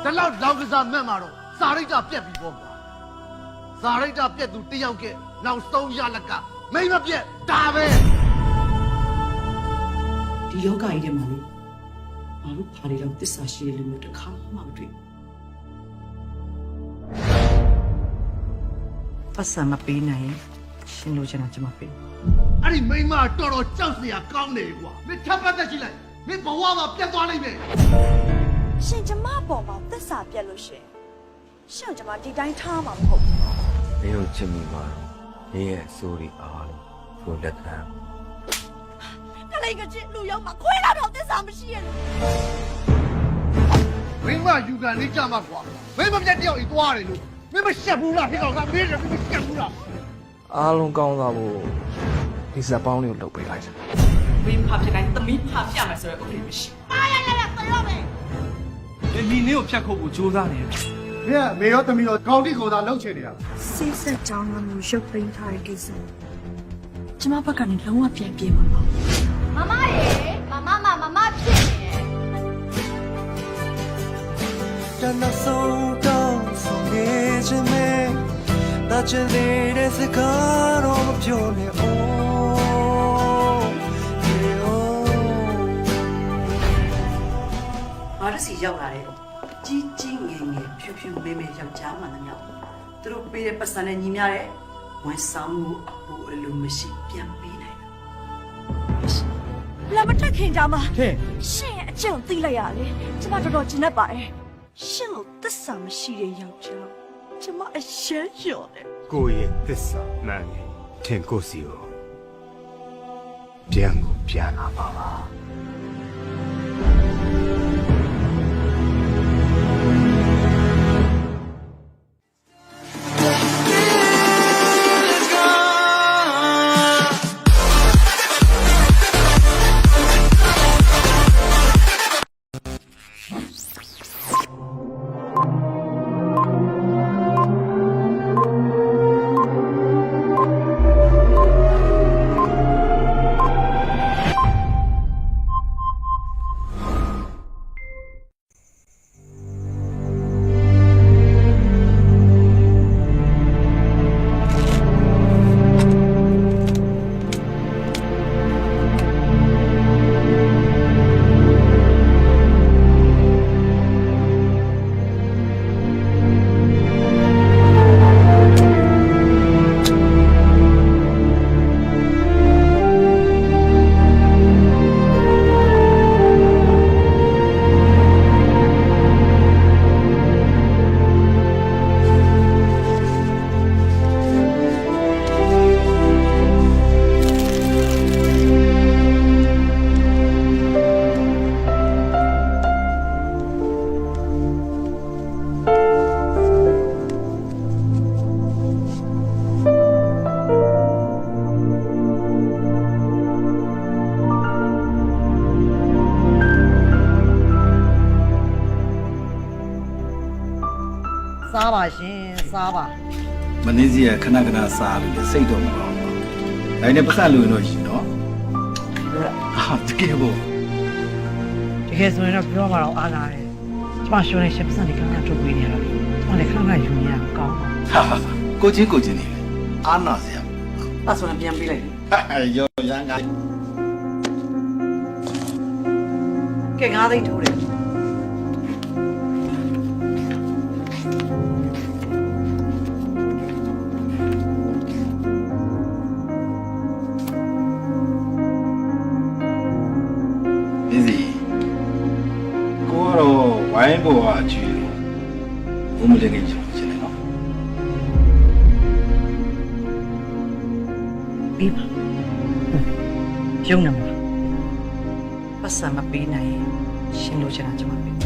这老老个啥没嘛咯？啥人家别比我嘛？啥人家别都这样个，老收下那个，没嘛别打呗。ဒီယောဂကြီးထဲမှာလေဘာလို့ဘာတွေတော့သစ္စာရှိတယ်လို့မျိုးတစ်ခါမှမတွေ့ပတ်စံမပေးနိုင်ရှင်လို့ကျွန်တော်ကျွန်မပေးအဲ့ဒီမိမတော်တော်ကြောက်စရာကောင်းတယ်ကွာမင်းထပ်ပတ်သက်ကြည့်လိုက်မင်းဘဝမှာပြတ်သွားလိမ့်မယ်ရှင်ကျမပေါ်မှာသစ္စာပြတ်လို့ရှင်ရှင်ကျမဒီတိုင်းထားမှာမဟုတ်ဘူးမင်းတို့ချစ်မိမှာတော့မင်းရဲ့အစိုးရအားလုံးကိုလက်ခံကလေးကချစ်လူရောက်မှာခွဲလာတော့သစ္စာမရှိရလို့မိမယူကန်လေးကြမှာကွာမင်းမပြတ်တယောက်ဤသွားတယ်လို့မင်းမရှက်ဘူးလားခေကောင်ကမင်းလည်းမရှက်ဘူးလားအားလုံးကောင်းစားဖို့ဒီဇက်ပေါင်းလေးကိုလုပ်ပေးလိုက်တယ်ဝင်းဖာဖြစ်တိုင်းသမီးဖာပြမယ်ဆိုတော့ဥပဒေမရှိအားရရရတော်ရမယ်ဒီနေ့ကိုဖြတ်ခုတ်ဖို့ကြိုးစားနေတယ်မင်းမေရောသမီးရောကောင်းတိကိုသာလှုပ်ချင်နေတာစိတ်ဆက်ကြောင်းလို့ရုပ်သိမ်းထားတဲ့ကိစ္စကျမဘက်ကနေလုံးဝပြန်ပြေးမှာပါမမရေမမဖြစ်နေတယ်တနဆုံးတော့ဆုံးနေခြင်းနဲ့ဒါချင်တဲ့စကားတော့မပြောနဲ့အိုးဘာလို့စီရောက်လာတယ်ကြီးကြီးငယ်ငယ်ဖြူဖြူမဲမဲယောက်ျားမှလည်းမြောက်သူတို့ပေးတဲ့ပတ်စံနဲ့ညီများတဲ့ဝန်ဆောင်မှုအပူအလိုမရှိပြန်ပေးနိုင်လာမတက်ခင်ကြမှာရှင်ရဲ့အကျင့်သိလိုက်ရလေကျမတော်တော်ကျဉ်တ်ပါတယ်ရှင်လို့သစ္စာမရှိတဲ့ယောက်ျားကျမအရှမ်းလျော်တယ်ကိုယ့်ရဲ့သစ္စာမှန်တယ်ထင်ကိုစီကိုပြန်လာပါပါစားပါရှင်စားပါမင်းစီကခဏခဏစားလို့စိတ်တော့မကောင်းဘူး။ဒါနဲ့ပတ်သက်လို့တော့ရှိတော့တကယ်ပေါ့တကယ်ဆိုရင်တော့ပြောမှတော့အားလာတယ်ကျမရှုံးနေရှက်စံနေခဏထုတ်ပေးနေရတော့ကျမလည်းခဏယူနေရကောင်းကိုချင်းနေအားနာစရာအဲ့ဆိုရင်ပြန်ပေးလိုက်ရောရန်ကကဲ9သိန်းထိုးတယ်ဝိုင်းပေါ်အချီလို့ဘုံမလေးကြီးချင်တယ်နော်ပြီးပါပြုံးနေမှာပတ်စံမပေးနိုင်ရှင်လို့ချင်တာကျွန်မပေး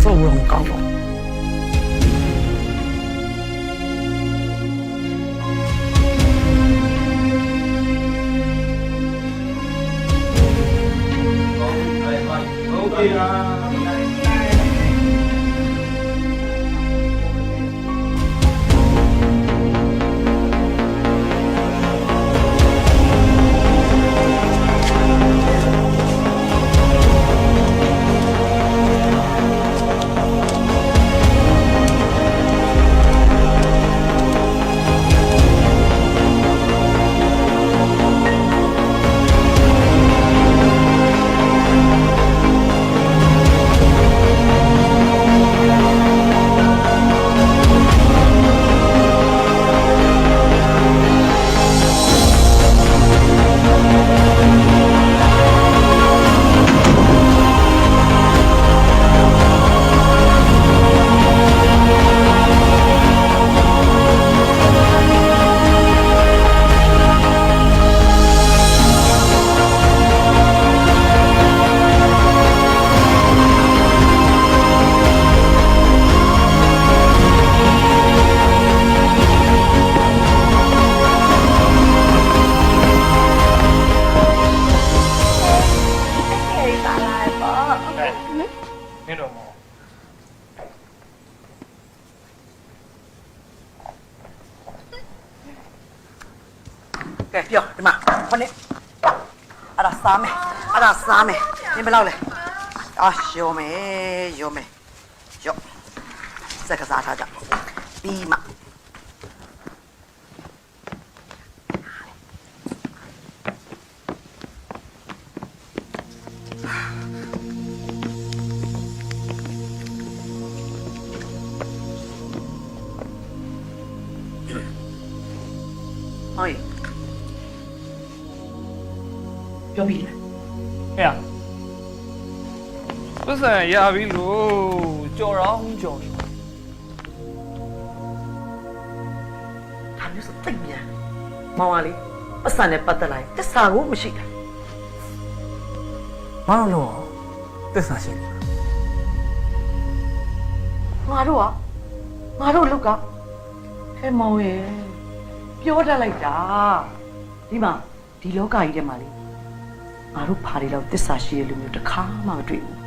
收容高了。OK 啦。ကဲပြောဒီမှာခொနစ်အဲ့ဒါစားမယ်နင်ဘယ်လောက်လဲရောမယ်ရောစက်ကစားထားကြပြီးမှဟေးပြောပြီးလား ဟဲ့ပတ်စံရပြီလို့ကြော်တော့ကြော်နေ ဒါမျိုးဆိုတိတ်မြန်မောင်ကလေပတ်စံနဲ့ပတ်သက်လိုက်တစ္ဆာကိုမရှိတာ ဘာလို့သစ္စာရှိနေ ငါတို့လောက်ကဟဲ့မောင်ရဲ့ပြောတတ်လိုက်တာဒီမှာဒီလောကကြီးထဲမှာလေငါတို့ဖားတွေတော့တစ္ဆာရှိတဲ့လူမျိုးတစ်ခါမှမတွေ့ဘူး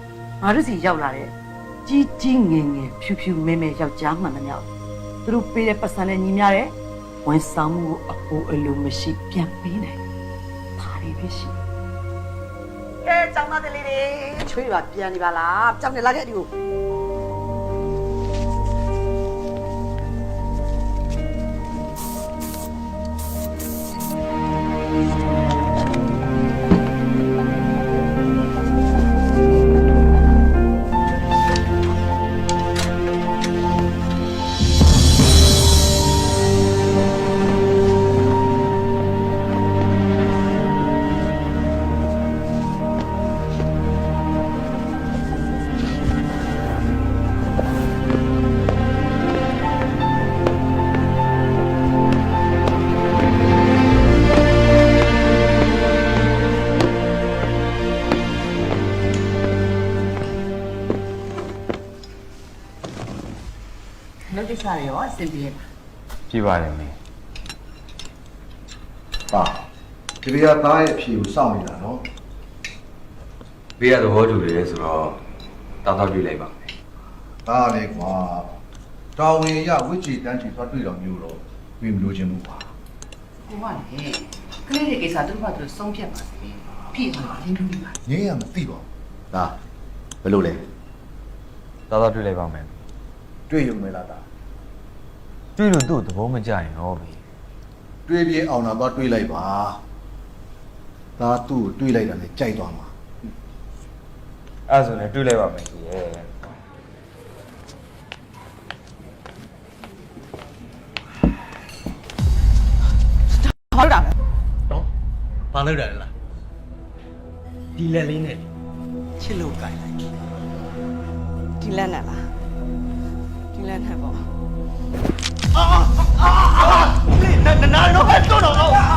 ငါတို့စီရောက်လာတဲ့ကြီးကြီးငယ်ငယ်ဖြူဖြူမဲမဲယောက်ျားမှန်သမျှသူတို့ပေးတဲ့ပတ်စံနဲ့ညီမျှတဲ့ဝန်ဆောင်မှုကိုအပိုးအလိုမရှိပြန်ပေးနိုင်ဖားတွေပဲရှိကဲကျောင်းသားလေးတွေချွေးပါပြန်နေပါလားကျောင်းနေလာခဲ့ဒီကို ကိစ္စတွေရောအဆင်ပြေလား ပြပါတယ်မင်း ပါဒီကသားရဲ့အဖြေကိုစောင့်နေတာနော် ဘေးကသဘောတူတယ်ဆိုတော့တောက်တွေ့လိုက်ပါမယ် ဒါလေကွာတောင်ဝင်ရဝိจิတန်းချီသွားတွေ့တော်မျိုးတော့တွေ့မလို့ခြင်းဘူးပါ ဟိုကလေကလေးတွေကိစ္စသူတို့ကသူဆုံးဖြတ်ပါစေဖြစ်သွားတယ်လူတွေပါ ငင်းရမသိပါဘူးဒါဘယ်လိုလဲ တောက်တွေ့လိုက်ပါမယ် တွေ့ရုံပဲလားဒါ တွေ့လို့သူ့သဘောမကျရင်တော့ဘေး တွေ့ပြေအောင်တာတော့တွေ့လိုက်ပါဒါသူ့ကိုတွေ့လိုက်တာနဲ့ကြိုက်သွားမှာ အဲ့ဆိုရင်တွေ့လိုက်ပါမယ်ကြီးရဲ့ ဟုတ်တာပဲ တော့ဘာလုပ်တာလဲလားဒီလက်လေးနဲ့ချစ်လို့ကြိုင်လိုက် ဒီလက်နဲ့လားဒီလက်နဲ့ပေါ့ နာတော့ဟဲ့တော့တော့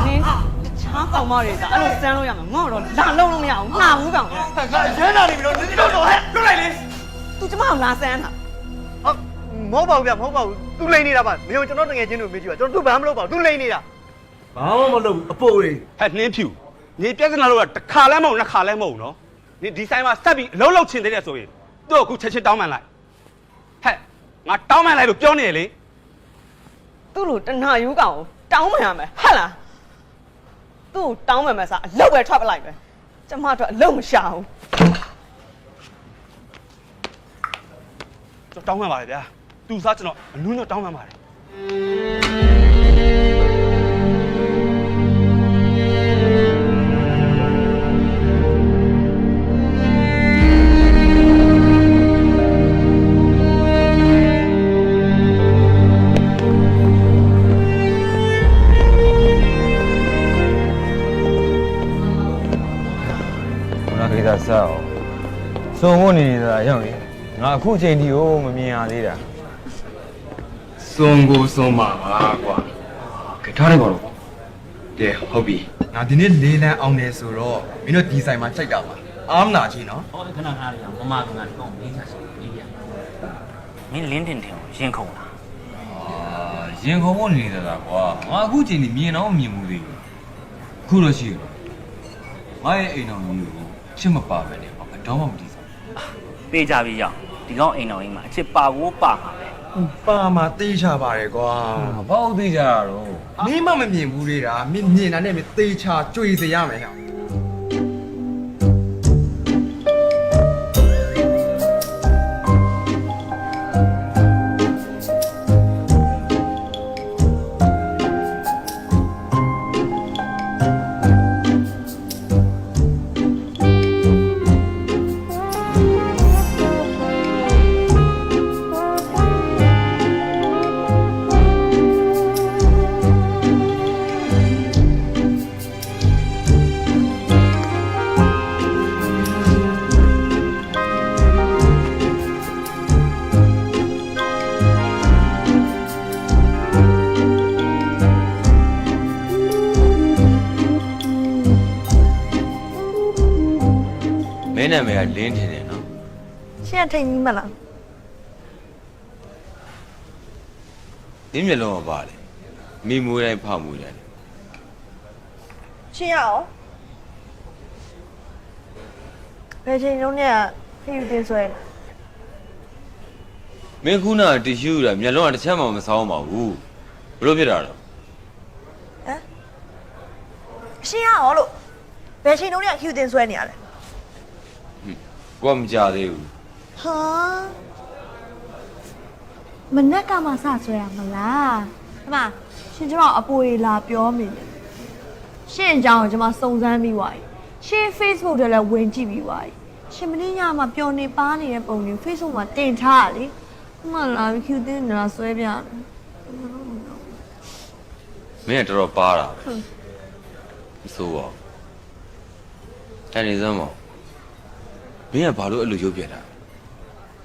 နင်းတခြားကောင်မတွေကအဲ့လိုစမ်းလို့ရမှာငေါ့တော့လာလုံးလို့မရဘူးနှာဘူးကောင်လေ ငါရဲနာနေပြီတော့နင်းတော့ဟဲ့လွတ်လိုက်လေ သူကျမကိုလာစမ်းတာ မဟုတ်ပါဘူးဗျမဟုတ်ပါဘူး तू လိန်နေတာပါမင်းကျွန်တော်တငယ်ချင်းတို့မေးကြည့်ပါကျွန်တော် तू ဘာမှမလုပ်ပါဘူး तू လိန်နေတာဘာမှမလုပ်ဘူးအပိုးတွေ ဟဲ့နှင်းဖြူနေပြဿနာလို့ကတစ်ခါလဲမဟုတ်နှစ်ခါလဲမဟုတ်နော်နေဒီဆိုင်မှာဆက်ပြီးအလုံးလုံးချင်သေးတယ်ဆိုရင်သူ့ကိုအခုချက်ချင်းတောင်းပန်လိုက်ဟဲ့ငါတောင်းပန်လိုက်လို့ပြောနေလေ သူ့လိုတနာယူကောင်တောင်းမှန်ရမယ်ဟုတ်လားသူ့တောင်းမှန်မယ်စားအလောက်ပဲထွက်ပလိုက်ပဲကျမတို့အလုံးမရှာဘူး ကျွန်တော်တောင်းပန်ပါလေဗျာသူစားကျွန်တော်အနူးနဲ့တောင်းပန်ပါတယ် ကိစ္စဆောက်စုံဖို့နေတာရောက်ရင်ငါအခုချိန်ဒီကိုမမြင်ရသေးတာစုံကိုစုံပါပါကွာကထားလိုက်ပါတော့ကဲဟုတ်ပြီ ငါဒီနေ့လေးလန်းအောင်နေဆိုတော့မင်းတို့ဒီဆိုင်မှာချိန်တာပါအားမနာချင်းနော် ဟောခဏခဏလေးမမကငါတော့မင်းစားစီအေးရမင်းလင်းတင်တင်ရင်ခုန်လား ရင်ခုန်ဖို့နေတာကွာငါအခုချိန်ဒီမြင်တော့မြင်မှုသေးဘူးအခုတော့ရှိတယ်ငါရဲ့အိမ်တော်ကြီးကိုချစ်မပါပဲနဲ့ဘာတော့မှမတည်စား ပေးကြပြီရောက်ဒီကောင်အိမ်တော်ကြီးမှာအချစ်ပါဖို့ပါမှာပဲ ပါမှာတေးချပါတယ်ကွာ ဘာလို့သိကြတာတော့ မင်းမမမြင်ဘူးလေတာမင်းမြင်တာနဲ့မင်းတေးချကြွေစေရမယ်ဟဲ့ မင်းနာမည်ကလင်းထင်တယ်နော် ရှင်ကထိန်ကြီးမလား ဒီမျက်လုံးကပါလေမိမွေးတိုင်းဖမွေးတိုင်း ရှင်ရအောင်ဘယ်ချိန်လုံးနဲ့ခရီးတင်ဆွဲ မင်းခုနကတ िश ူးတာမျက်လုံးကတစ်ချက်မှမဆောင်းပါဘူးဘလို့ဖြစ်တာတော့ ရှင်ရအောင်လို့ဘယ်ချိန်လုံးနဲ့ခရီးတင်ဆွဲနေရလဲ ကိုကမကြသေးဘူး ဟာမနက်ကမှစဆွဲရမလားအမရှင်ကျွန်တော်အပေါ်လာပြောမိတယ်ရှင်အကြောင်းကိုကျွန်မစုံစမ်းပြီးွားပြီရှင် Facebook ထဲလည်းဝင်ကြည့်ပြီးွားပြီရှင်မင်းညမှာပျော်နေပါနေတဲ့ပုံတွေ Facebook မှာတင်ထားရလေအမလာပြီးခူးတင်နေတာဆွဲပြတယ် မင်းကတော်တော်ပါတာပဲမဆိုးပါဘူးအဲ့ဒီစမ်းမောင်မင်းကဘာလို့အဲ့လိုရုပ်ပြတာ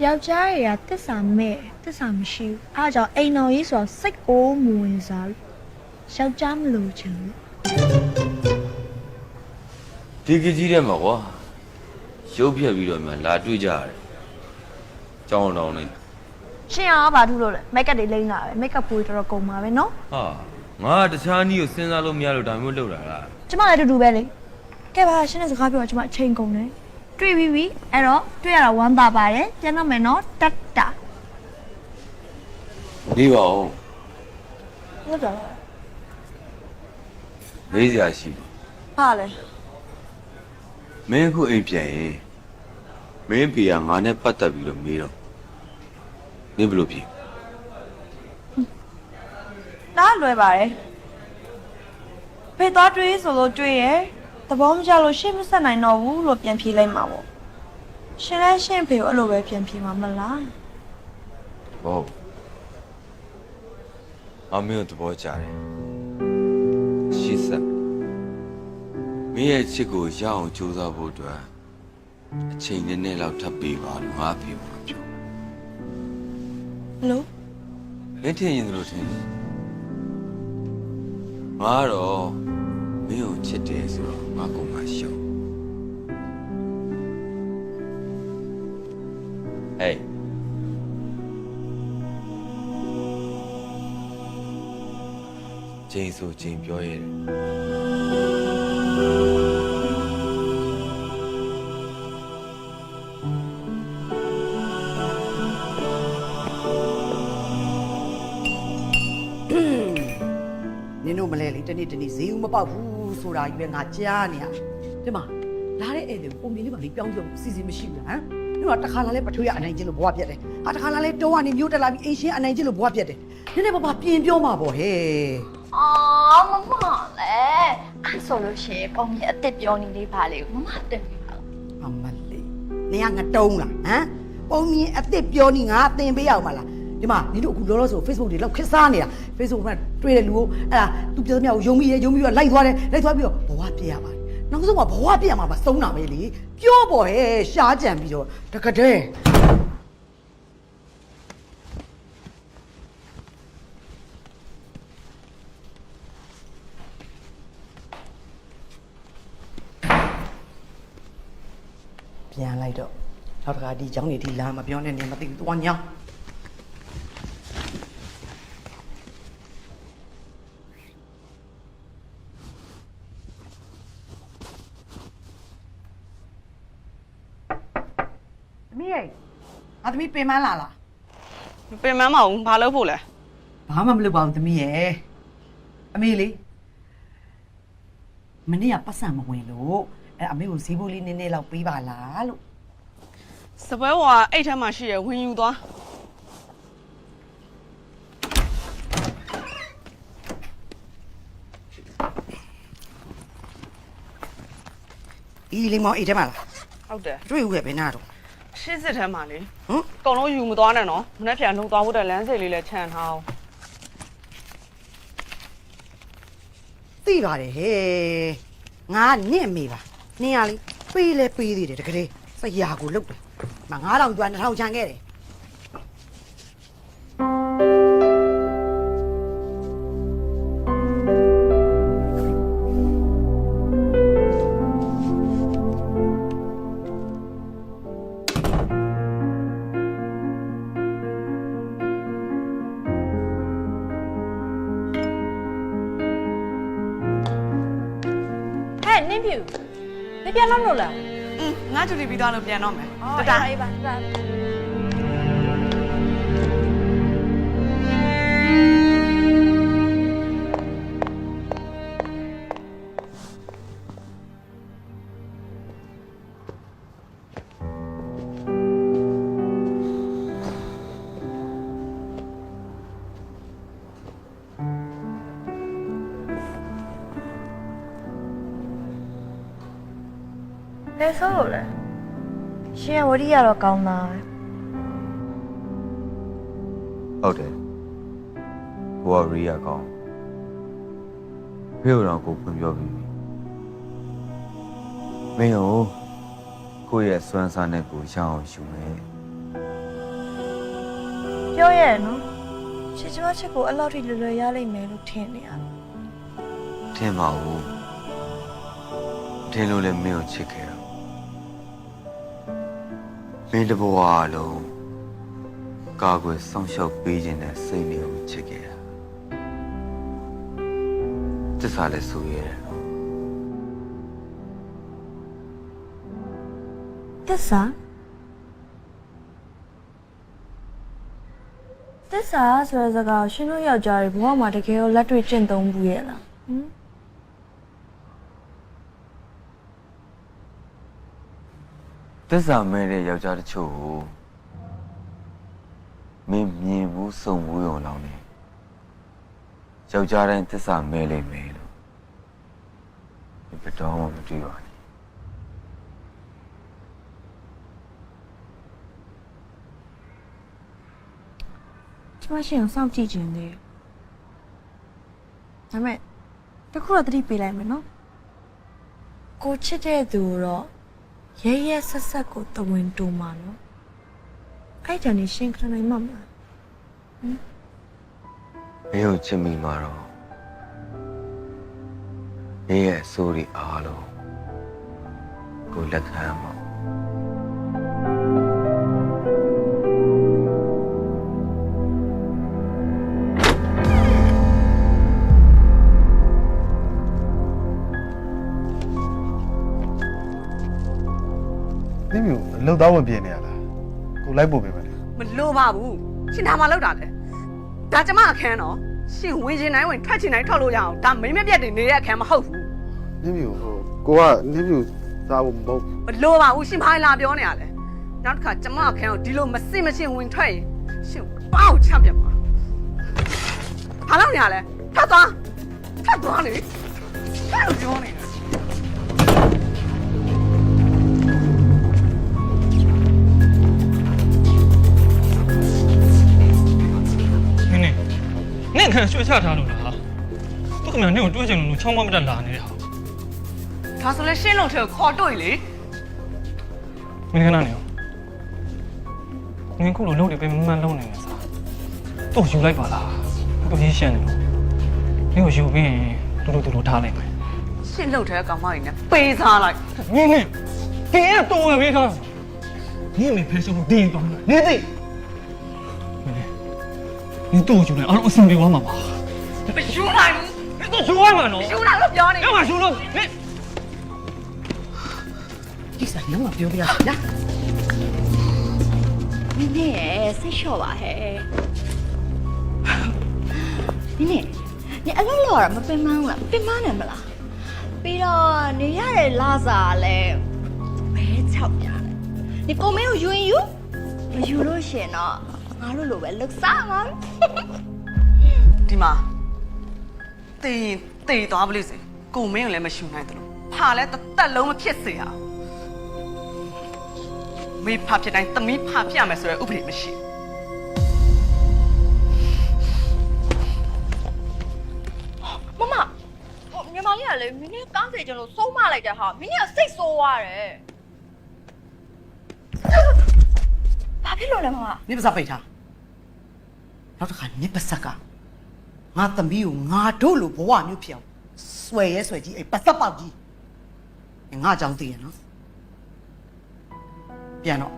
ယောက်ျားတွေကတစ္ဆာမဲ့တစ္ဆာမရှိဘူးအားကြောင့်အိမ်တော်ကြီးဆိုတော့စိတ်ကိုမဝင်စားဘူးယောက်ျားမလို့ချင်ဘူး ဒီကကြီးတဲ့မှာကွာရုပ်ပြက်ပြီးတော့မှလာတွေ့ကြရတယ်ကြောင်းတောင်းနေ ရှင်ကဘာထူးလို့လဲမိတ်ကပ်တွေလိမ့်လာပဲမိတ်ကပ်ပူတော်တော်ကုန်ပါပဲနော် ဟာငါတခြားနည်းကိုစဉ်းစားလို့မရလို့ဒါမျိုးလုပ်တာလား ကျမလည်းအတူတူပဲလေကဲပါရှင်နဲ့စကားပြောတော့ကျမအချိန်ကုန်တယ်တွေ့ပြီးပြီအဲ့တော့တွေ့ရတာဝမ်းသာပါတယ်ပြန်တော့မယ်နော်တတ်တာ နေပါဦး ဟုတ်တယ် လေးစရာရှိတယ် ဟာလေ မင်းအခုအိမ်ပြန်ရင်မင်းဖေကငါနဲ့ပတ်သက်ပြီးတော့မေးတော့နေဘလို့ဖြစ် ဒါလွယ်ပါတယ်ဖေးသွားတွေ့ဆိုလို့တွေ့ရသဘောမကျလို့ရှင်းမဆက်နိုင်တော့ဘူးလို့ပြန်ဖြေလိုက်မှာပေါ့ရှင်လည်းရှင်းဖေကိုအဲ့လိုပဲပြန်ဖြေမှာမလား ဟုတ်အမေတို့ဘောကြတယ်ရှိစက်မင်းရဲ့ချစ်ကိုရအောင်ကြိုးစားဖို့အတွက်အချိန်နည်းနည်းလောက်ထပ်ပေးပါလို့ငါဖေကပြော လို့ မင်းထင်ရင်လို့ထင်ငါတော့မင်းကိုချစ်တယ်ဆိုတော့ငါကမှရှော့ဟေးချိန်ဆိုချိန်ပြောရတယ်နင်တို့မလဲလေတနေ့တနေ့ဈေးဦးမပေါက်ဘူးဆိုတာကြီးပဲငါကြားနေရဒီမှာလာတဲ့ဧည့်သည်ပုံမြင်လေးပါလေပြောင်းပြောင်းစီစဉ်မရှိဘူးလားဟမ်ဒီမှာတစ်ခါလာလဲပထွေးရအနိုင်ကျင့်လို့ဘဝပြတ်တယ်ဟာတစ်ခါလာလဲတောကနေမျိုးတက်လာပြီးအိမ်ရှင်အနိုင်ကျင့်လို့ဘဝပြတ်တယ်နည်းနည်းပါပြင်ပြောမှာပေါ့ဟဲ့ အော်မမလည်းအဲ့ဆိုလို့ရှိရင်ပုံမြင်အစ်စ်ပြောနေလေးပါလေမမတင်ပြီပါ အမလေးနေရငတုံးလားဟမ်ပုံမြင်အစ်စ်ပြောနေငါသင်ပေးရအောင်မလားဒီမှာနင်တို့အခုလောလောဆို Facebook တွေလောက်ခက်စားနေတာ Facebook ကတွေ့တဲ့လူကိုအဲ့ဒါသူပြောသမျှကိုယုံပြီးတော့လိုက်သွားတယ်လိုက်သွားပြီးတော့ဘဝပြရပါတယ်နောက်ဆုံးကဘဝပြရမှာမဆုံးတာပဲလေပြောပေါ်ဟဲ့ရှားကြံပြီးတော့တကတဲ့ပြန်လိုက်တော့နောက်တစ်ခါဒီเจ้าနေဒီလာမပြောနဲ့နေမသိဘူးသွားညောင်းသမီးရဲ့ငါသမီးပင်မလာလား ပင်မမအောင်ဘာလုပ်ဖို့လဲဘာမှမလုပ်ပါဘူးသမီးရဲ့အမေလေးမနေ့ကပတ်စံမဝင်လို့အမေကိုဈေးဘိုးလေးနည်းနည်းလောက်ပေးပါလားလို့စပွဲဝါအဲ့ထက်မှရှိရဝင်ယူသွားလေးမောင်အေးထဲမှာလားဟုတ်တယ်တွေ့ဦးခဲ့ဘယ်နာတော့ရှင်းစစ်ထဲမှာလေအကုန်လုံးယူမသွားနဲ့နော်မနေ့ပြန်လုံသွားဖို့တဲ့လမ်းစိတ်လေးလည်းခြံထားအောင်သိပါတယ်ဟဲ့ငါနင့်မေပါနင်ရလေပေးလဲပေးသေးတယ်တကယ်စရာကိုလုတ်တယ်မ9000ကျွမ်း2000ချမ်းခဲ့တယ်နင်းပြူနင်ပြန်တော့လို့လားငါကျူတီပြီးသွားလို့ပြန်တော့မယ်တတအေးပါတတဘယ်ဆိုးလို့လဲရှင်ဝရီရတော့ကောင်းတာပဲဟုတ်တယ်ဘိုးကရီယာကောင်းဖေတော့ကိုဖွင့်ပြောပြီးမင်းကိုကိုယ့်ရဲ့စွမ်းစားနဲ့ကိုရအောင်ယူမယ် ပြောရဲနော်ချစ်ချွားချစ်ကိုအဲ့လောက်ထိလွယ်လွယ်ရလိမ့်မယ်လို့ထင်နေရတယ်ထင်ပါဘူးထင်လို့လည်းမင်းကိုချစ်ခဲ့မင်းတဘွားလုံးကာကွယ်ဆောင်ရှောက်ပေးခြင်းနဲ့စိတ်မျိုးချစ်ခဲ့တာတစ္ဆာလည်းဆိုရတယ်နော်သစ္စာဆိုတဲ့စကားကိုရှင်တို့ယောက်ျားတွေဘဝမှာတကယ်ကိုလက်တွေ့ကျင့်သုံးဘူးရဲ့လားတစ္ဆာမဲတဲ့ယောက်ျားတချို့ကိုမင်းမြင်ဘူးစုံဘူးရုံလောက်နေယောက်ျားတိုင်းတစ္ဆာမဲလိမ့်မယ်လို့ဘယ်တော့မှမတွေ့ပါနဲ့ကျမရှင်ကိုစောင့်ကြည့်ခြင်းသေးဒါပေမဲ့တခုတော့သတိပေးလိုက်မယ်နော်ကိုချစ်တဲ့သူတော့ရဲရဲဆက်ဆက်ကိုတဝင်တူမှာနော်အဲ့ကြောင့်နေရှင်ခံနိုင်မှာမလားမင်းကိုချစ်မိမှာတော့မင်းရဲ့အဆိုးတွေအားလုံးကိုလက်ခံမှာနင်းမျိုးလှုပ်သားဝင်ပြင်းနေရလားကိုလိုက်ပို့ပေးမယ်မလိုပါဘူးရှင်ဒါမှလောက်တာလေဒါကျမအခန်းတော့ရှင်ဝင်ချင်တိုင်းဝင်ထွက်ချင်တိုင်းထွက်လို့ရအောင်ဒါမိမပြတ်တင်နေတဲ့အခန်းမဟုတ်ဘူးနင်းမျိုးကိုကနင်းမျိုးစားဖို့မဟုတ်မလိုပါဘူးရှင်ဘာလာပြောနေရလဲနောက်တစ်ခါကျမအခန်းကိုဒီလိုမစစ်မရှင်းဝင်ထွက်ရင်ရှင်ပေါက်ချပြတ်ပါဘာလို့နေရလဲထပ်သွားလေဘာလို့ပြောနေလဲနင့်ခံရွှေချထားလို့လားသူကမြန်နင့်ကိုတွေးချင်လို့ချောင်းမမတက်လာနေတဲ့ဟာဒါဆိုလဲရှင်းလို့ထဲခေါ်တွေ့လေမင်းခဏနေအောင်ငင်းခုလိုလုံးနေပဲမမှန်လုံးနေနေစားတော့ယူလိုက်ပါလားသူရေးရှင်းနေလို့မင်းကိုယူပြီးရင်တူတူထားလိုက်မယ်ရှင်းလို့ထဲကောင်မကြီးနဲ့ပေးစားလိုက်နင်းတင်းရတော့ဝယ်ပေးထားနင်းမေဖဲဆုံးတင်းသွားနင်းသိ你多久了？俺们兄弟我妈妈。没修来吗？你都修完了喏？修来了，表你。干嘛修了？你。第三天我表表来。နင်းရဲ့စိတ်လျှော့ပါဟဲ့နင်းနေအလုပ်လုပ်ရတာမပင်ပန်းဘူးလားပင်ပန်းတယ်မလားပြီးတော့နေရတဲ့လာစားလည်းဘဲ6ရတယ်ဒီပုံမဲကိုယူရင်ယူမယူလို့ရှင်တော့ငါတို့လိုပဲလှုပ်စားမှာ ဒီမှာတေးသွားပလိစေကိုမင်းကိုလည်းမရှူနိုင်တယ်လို့ဖာလည်းတစ်သက်လုံးမဖြစ်စေရအောင်မေးဖာဖြစ်တိုင်းသမီးဖာပြမယ်ဆိုရယ်ဥပဒေမရှိမမညီမလေးကလေမင်းနဲ့ကားစေချင်လို့ဆုံးမလိုက်တဲ့ဟာမင်းကစိတ်ဆိုးသွားတယ်ဘာဖြစ်လို့လဲမမ နိပစပိတ်ထားနောက်တစ်ခါနိပစကငါသမီးကိုငါတို့လိုဘဝမျိုးဖြစ်အောင်ဆွဲရဲဆွဲကြီးအဲ့ပတ်သက်ပေါက်ကြီးငါကြောင့်သိရနော်ပြန်တော့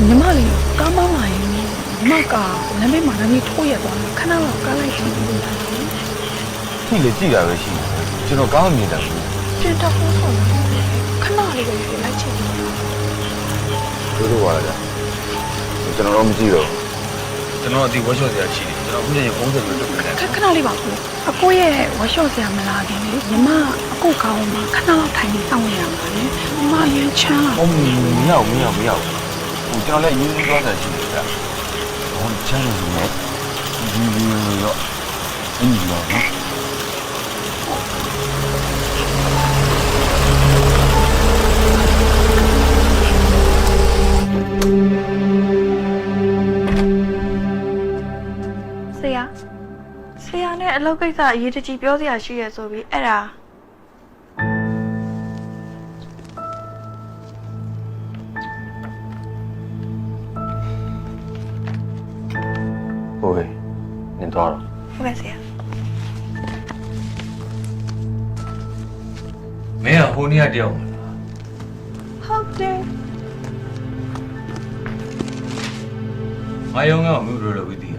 ညီမလေးကားမောင်းလာရင်ညီမကလမ်းဘေးမှာလည်းထိုးရသွားတယ်ခဏလောက်ကားလိုက်ကြည့်လို့ရတယ် ကြည့်လေကြည့်တာပဲရှိတယ်ကျွန်တော်ကောင်းမြင်တယ် ကျန်တော့ဟုတ်ဆုံးခဏလေးပဲလိုက်ချင်တယ် တို့ပါလားကျွန်တော်တော့မကြည့်တော့ကျွန်တော်ဒီဝက်ရှော့စရာရှိတယ်ကျွန်တော်အခုညပုံစံမျိုးလုပ်နေတယ် ခဏလေးပါကိုအကိုရဲ့ဝါရှော့ဆရာမလာခင်လေညီမအကိုကောင်းမှာခဏလောက်ထိုင်နေစောင့်နေရမှာလေညီမရမ်းချမ်းလာ မရောက်ဟိုကျွန်တော်လည်းရင်းနှီးသွားတာရှိတယ်ဗျဟိုချမ်းနေတယ်ဒီရောအင်းရောနော် ဆရာနဲ့အလုပ်ကိစ္စအရေးတကြီးပြောစရာရှိရဆိုပြီးအဲ့ဒါ ဟုတ်ကဲ့နင်တော့ ဟုတ်ကဲ့ဆရာ မင်းကဟိုနေ့ကတယောက်မလား ဟုတ်တယ် ငါရောကမင်းတို့လိုပြီးတည်ရ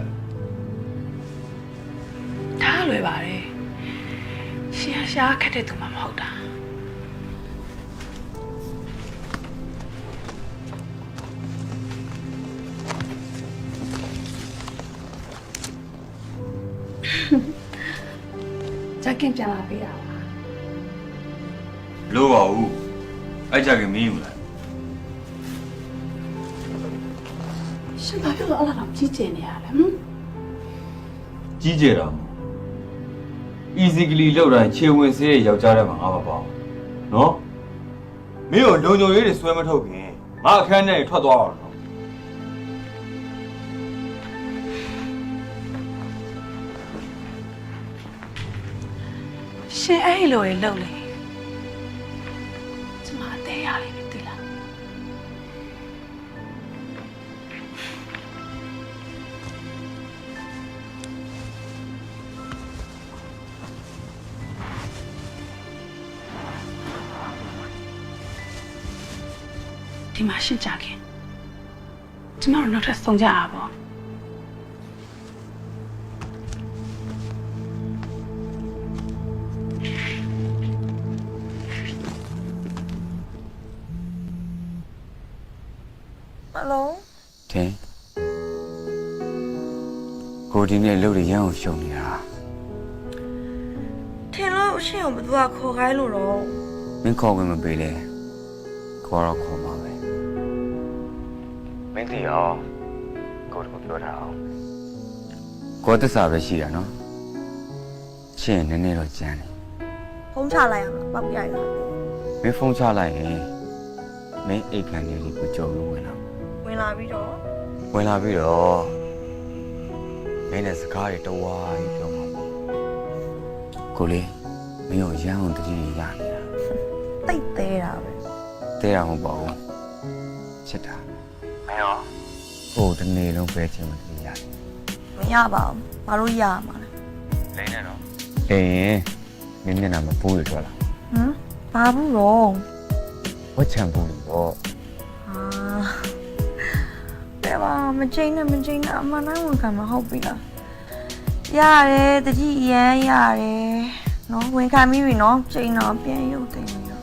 ဒါလွယ်ပါတယ်ရှင်ရှားခက်တဲ့သူမှမဟုတ်တာဂျက်ကင်ပြန်လာပေးတာပါ လို့ပါဘူးအဲ့ကြကမင်းယူလား ရှင်ဘာဖြစ်လို့အဲ့လိုကြီးကျယ်နေရလဲဟမ် ကြီးကျယ်တာ easily လောက်တိုင်းခြေဝင်စေးတဲ့ယောက်ျားတွေမှာငါမပေါ့နော်မင်းကိုလုံခြုံရေးတွေဆွဲမထုတ်ခင်ငါအခန်းထဲထွက်သွားအောင်နော် ရှင်အဲ့လိုရေလုပ်လေကျမအသေးရလေးပဲသိလားဒီမှာရှင်းကြခင်ကျမတို့နောက်ထပ်ဆုံးကြရပါ Hello တင်ကိုဒီနေ့လုပ်ရရန်ကိုရှုံနေတာ ထင်လို့ရှင့်ကိုဘယ်သူကခေါ်ခိုင်းလို့တော့ မင်းခေါ်ခွင့်မပေးလဲခေါ်တော့ခေါ်မှာပဲမင်းသိရောကိုတို့ပြောတာအောင်ကိုသစ္စာပဲရှိတာနော်ရှင်းနည်းနည်းတော့ကြမ်းတယ် ဖုန်းချလိုက်ရမှာပောက်ပြရလား မင်းဖုန်းချလိုက်ရင်မင်းအိတ်ခမ်းလေးကိုကြော်လို့ဝင်လာ ဝင်လာပြီးတော့ ဝင်လာပြီးတော့မင်းနဲ့စကားတွေတဝါးကြီးပြောမှာပေါ့ကိုလေးမင်းကိုရမ်းအောင်တတိယရနေတာ တိတ်သေးတာပဲ တဲတာမဟုတ်ပါဘူးချစ်တာမင်းရောဟိုတနေ့လုံးပဲချင်းမတည်ရတယ် မရပါဘူးဘာလို့ရမှာလဲ လိမ့်နေတော့လိမ့်ရင်မင်းမျက်နှာမှာပိုးရထွက်လာ ဟမ်ဘာဘူးတော့ ဝတ်ချံပိုးလို့ပေါ့ ဟာ မကျင်းနဲ့အမှန်တိုင်းဝန်ခံမှာဟုတ်ပြီလားရတယ်တတိရန်ရတယ်နော်ဝန်ခံပြီးပြီနော်ကျင်းတော့ပြန်ရုပ်သိမ်းပြီတော့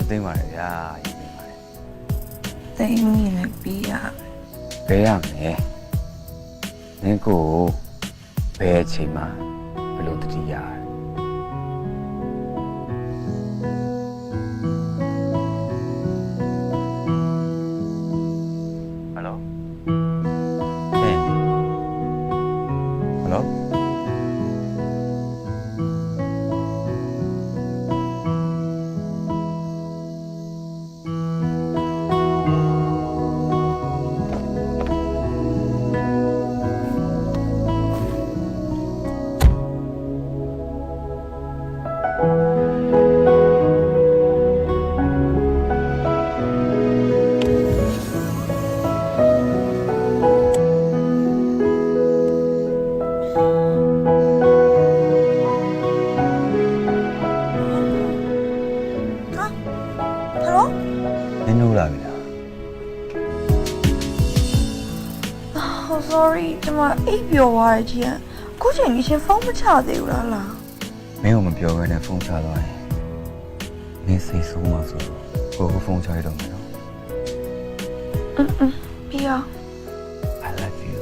သိပါရဲ့ဗျာရေးသိပါရဲ့ သိမ်းမိလည်းပြီးရ ဘယ်ရမလဲနင်းကိုဘယ်အချိန်မှာဘယ်လိုတတိရလဲဟယ်လိုဟဲ့ဟယ်လိုနင်းလို့လာပြီလား Oh sorry ကျွန်မအိပ်ပျော်သွားတယ်ကြီးအခုချိန်ကြီးရှင်ဖုန်းမချသေးဘူးလား မင်းကမပြောဘဲနဲ့ဖုန်းချသွားရင်မင်းစိတ်ဆိုးမှဆိုကိုကိုဖုန်းချရတော့မယ်နော် ပြီးရော I love you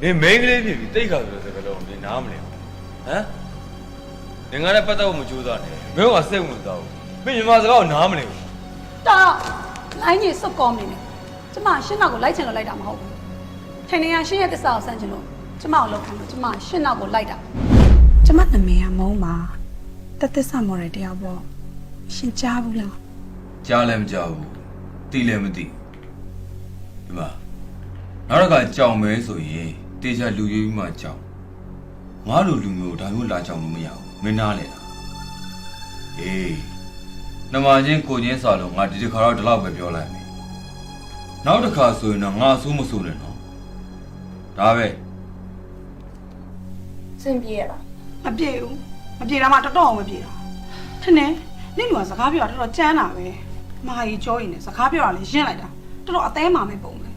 မင်းမိန်းကလေးဖြစ်ပြီးတိတ်ခါဆိုတဲ့စကားလုံးမင်းနားမလဲဟမ်ငါလည်းပတ်သက်ဖို့မကြိုးစားနဲ့မင်းကစိတ်ဝင်စားဘူးမင်းမြန်မာစကားကိုနားမလဲဘူး တာလိုင်းကြီးစုတ်ကောင်းနေတယ်ကျမရှင်းနောက်ကိုလိုက်ချင်လို့လိုက်တာမဟုတ်ဘူးထိုင်နေရရှင်းရဲ့တစ္ဆာကိုစမ်းချင်လို့ကျမကိုလောက်ခံလို့ကျမရှင်းနောက်ကိုလိုက်တာကျမနာမည်ကမုံပါတသက်ဆမော်ရတယောက်ပေါ့ရှင်းကြားဘူးလား ကြားလည်းမကြားဘူးသိလည်းမသိဒီမှာနောက်တစ်ခါကြောင်မဲဆိုရင်တေချာလူရွေးပြီးမှကြောင်ငါလိုလူမျိုးဒါမျိုးလာကြောင်လို့မရဘူးမင်းနားလေလားအေးနှမချင်းကိုချင်းစာလို့ငါဒီတစ်ခါတော့ဒီလောက်ပဲပြောလိုက်မယ်နောက်တစ်ခါဆိုရင်တော့ငါအဆိုးမဆိုးနဲ့နော်ဒါပဲ စင်ပြေရလား မပြေဘူးမပြေတာမှတော်တော်မပြေတာထင်တယ်နေ့လူကစကားပြောတာတော်တော်ကြမ်းတာပဲမာကြီးကြောရင်လည်းစကားပြောတာလည်းရှင်းလိုက်တာတော်တော်အသေးမှပဲပုံပဲ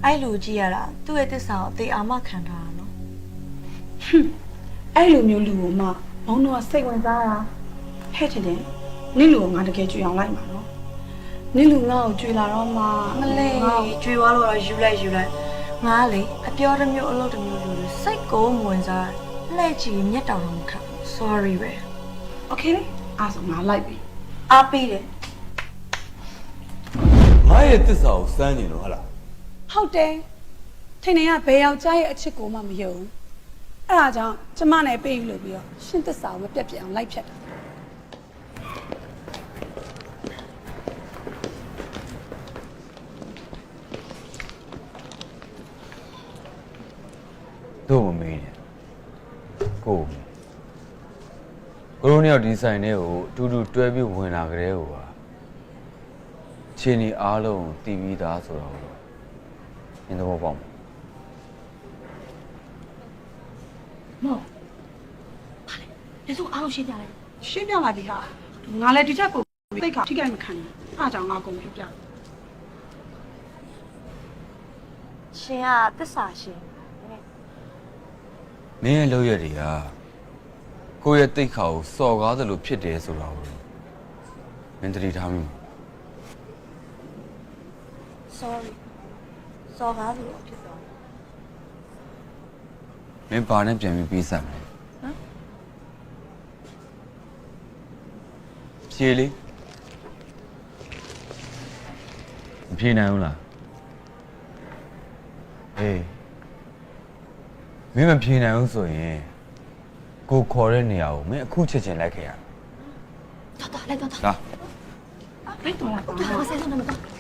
အဲ့လိုကြည့်ရတာသူ့ရဲ့တစ္ဆာကိုအသေးအာမခံထားတာနော် အဲ့လိုမျိုးလူကိုမှဘုံတော့စိတ်ဝင်စားတာဟဲ့တယ်နေ့လူကငါတကယ်ကြွေအောင်လိုက်မှာနော်နေ့လူငါ့ကိုကြွေလာတော့မှ မလေးကြွေသွားလို့တော့ယူလိုက်ငါလေအပြောတစ်မျိုးအလုပ်တစ်မျိုးလူတွေစိတ်ကိုမဝင်စားလှဲ့ချီမျက်တောင်တော့မခံဘူး sorry ပဲ okay အားဆိုငါလိုက်ပြီ အားပေးတယ် ငါရဲ့တစ္ဆာကိုစမ်းနေတော့ဟလား ဟုတ်တယ်ထိန်နေကဘယ်ယောက်ျားရဲ့အချစ်ကိုမှမယုံအဲ့ဒါကြောင့်ကျမနဲ့ပေးယူလို့ပြီးတော့ရှင်းသစ္စာကိုမပြတ်ပြတ်အောင်လိုက်ဖြတ်တာ တို့မမေးနဲ့ကိုရိုးနှစ်ယောက်ဒီဆိုင်ထဲကိုအတူတူတွဲပြီးဝင်လာကြတဲ့ဟိုပါချင်းဒီအားလုံးတည်ပြီးသားဆိုတော့နင်တော့ပေါ့ မောလေဆိုအားလုံးရှင်းပြလိုက် ရှင်းပြလိုက်ပြီဟာငါလည်းဒီချက်ကိုသိခါထိခိုက်မခံဘူးအားကြောင့်ငါကုန်ပြပြ ရှင်ကတစ္ဆာရှင် မင်းရဲ့လုပ်ရတွေကကိုယ့်ရဲ့တိတ်ခါကိုစော်ကားသလိုဖြစ်တယ်ဆိုတော့မင်းတတိထားမိ sorry စော်ကားလို့ဖြစ်သွား မင်းဘာနဲ့ပြန်ပြီးပေးဆက်မလဲဖြေလေမဖြေနိုင်ဘူးလားအေးမင်းမဖြေနိုင်ဘူးဆိုရင်ကိုခေါ်တဲ့နေရာကိုမင်းအခုချက်ချင်းလိုက်ခဲ့ရ တော်လိုက်တော့ လာ ဘယ်တော့လာတော့ဆက်ဆုံးတော့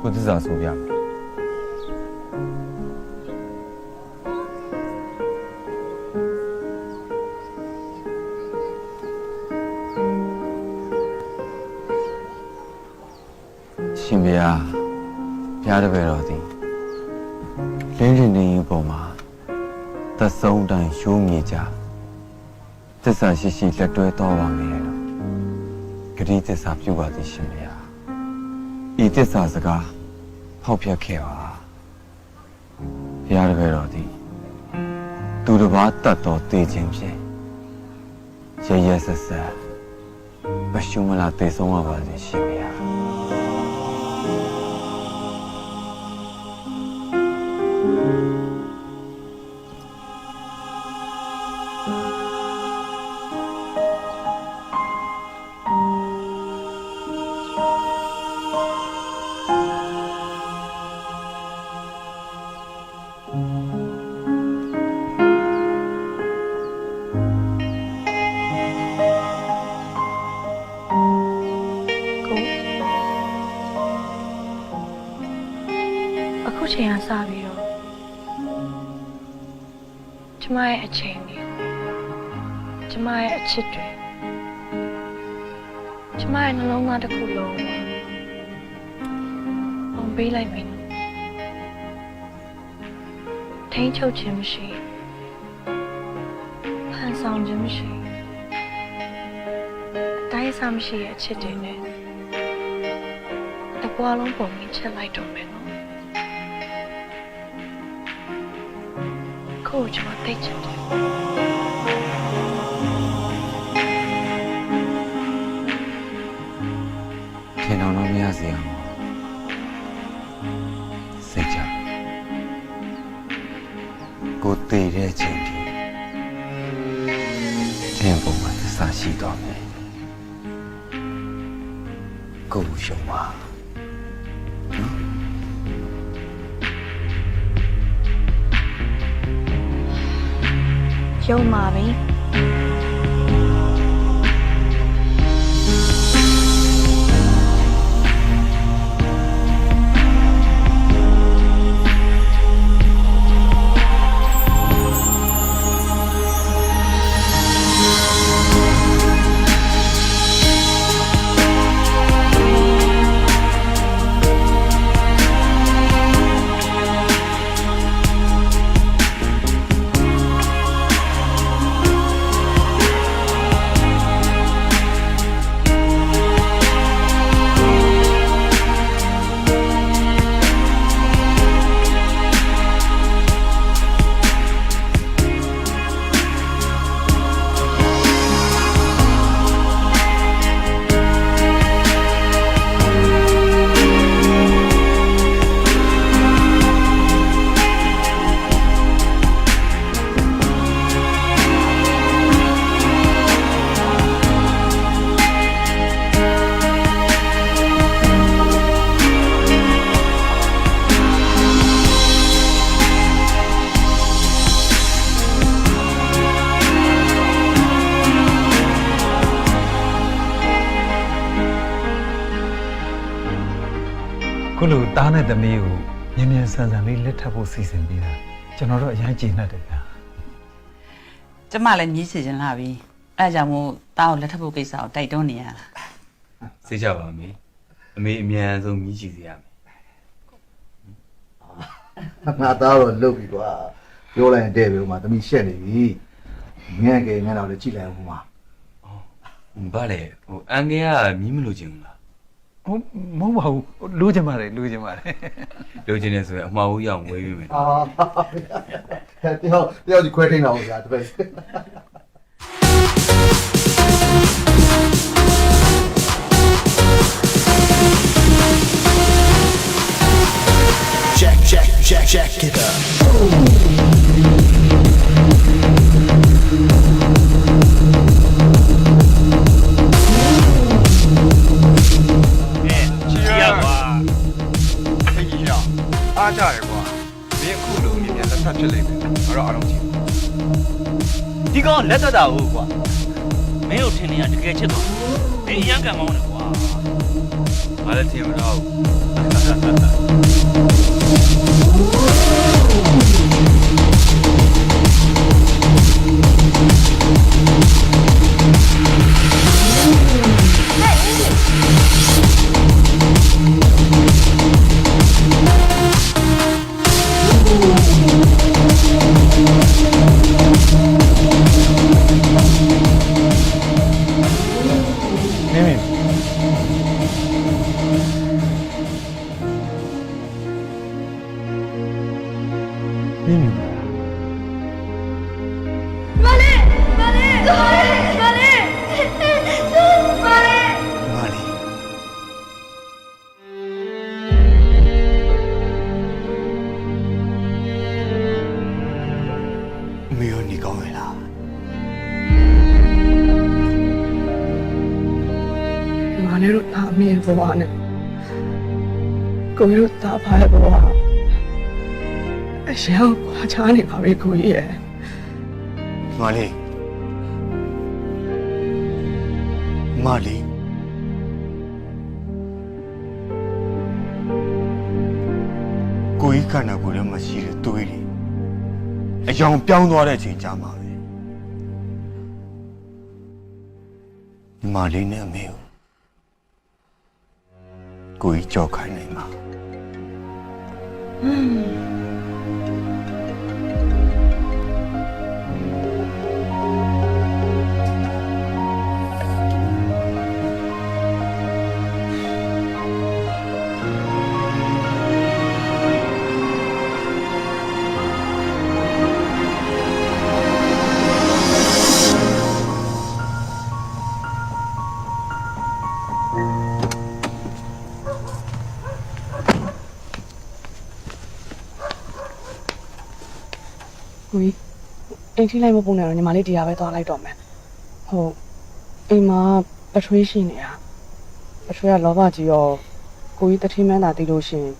ကိုသစ္စာဆိုပြမယ်ရှင်ဗျာဘုရားတပည့်တော်သည်လင်းလင်းနေပုံမှာသက်ဆုံးတိုင်းရိုးမြေကြသစ္စာရှိရှိလက်တွဲတော်ပါမယ်လို့ဂတိသစ္စာပြုပါသည်ရှင်ဗျာဤသစ္စာစကားဖောက်ဖျက်ခဲ့ပါဘုရားတပည့်တော်သည်သူတစ်ပါးတတ်တော်သိခြင်းဖြင့်ရရဆက်ဆက်မရှုမလားသိဆုံးပါပါစေရှင်ဗျာအခုချိန်ကစပြီးတော့ကျမရဲ့အချိန်တွေကျမရဲ့အချစ်တွေကျမရဲ့နှလုံးသားတစ်ခုလုံးအောင်ပေးလိုက်ပြီထိန်းချုပ်ခြင်းမရှိဖန်ဆောင်ခြင်းမရှိတိုင်းစားမရှိရဲ့အချစ်တွေနဲ့တပွားလုံးပုံပြီးချက်လိုက်တော့မယ်နော်ကိုကျမသိချင်တယ်ထင်တော်တော့မရစေအောင်စိတ်ချကိုတည်တဲ့ချိန်ဒီထင်ပုံမှာသစ္စာရှိတော်မယ်ကိုရှုံးပါယုံပါပြီခုလိုတားတဲ့သမီးကိုမြင်မြင်ဆန်ဆန်လေးလက်ထပ်ဖို့စီစဉ်ပြီးတာကျွန်တော်တို့အရင်ကြည်နှက်တယ်ဗျာ ကျမလည်းမြည်ချင်လာပြီအဲဒါကြောင့်မို့တားကိုလက်ထပ်ဖို့ကိစ္စကိုတိုက်တွန်းနေရတာ စိတ်ချပါမေအမေအမြန်ဆုံးမြည်ချီစေရမယ် ငါသားတော့လုတ်ပြီကွာ ပြောလိုက်ရင်တဲ့ပဲဟိုမှာသမီးရှက်နေပြီငဲ့ကဲငဲ့တော့လည်းကြည့်လိုက်ဟိုမှာ ဘာလဲဟိုအန်ကယ်ကမြင်းမလို့ခြင်းလား ဟုတ်မဟုတ်ပါဘူးလိုချင်ပါတယ်လိုချင်ပါတယ် လိုချင်နေဆိုရင်အမှားဦးရအောင်ဝေးပေးမယ် တယောက်ဒီခွဲထိန်အောင်ဗျာတပည့် Check it up. Cheer ကွာသိကြီးရအားကြတယ်ကွာမင်းအခုလိုမြင်ပြန်လက်ထပ်ဖြစ်လိမ့်မယ်ငါတော့အားလုံးကြည့် ဒီကောင်လက်သက်တာဟုတ်ကွာမင်းတို့ထင်နေရတကယ်ချစ်သွားမင်းအရန်ကံကောင်းတယ်ကွာ ငါလည်းထင်မတော့ဘူး မင်းမင်း မလေးမလေးမလေးမလေးမလေး မာလီမေယောနေကောင်းရဲ့လား မာလေးတို့သားမင်းဘဝနဲ့ကိုကြီးတို့သားဖားရဲ့ဘဝအရှောင်းခွာချနေပါပြီကိုကြီးရဲ့ မာလီမာလီကိုကြီးခန္ဓာကိုယ်ထဲမှာရှိတဲ့သွေးတွေအယောင်ပြောင်းသွားတဲ့အချိန်ကြာမှာပဲမာလီနဲ့အမေကိုကြီးကြောက်ခိုင်းနေမှာ ကိုကြီးအိမ်ထိလိုက်မပုံနဲ့တော့ညီမလေးတရားပဲသွားလိုက်တော့မယ်ဟုတ်အိမ်မှာပထွေးရှိနေတာပထွေးကလောဘကြီးရောကိုကြီးတတိမန်းသာတည်လို့ရှိရင်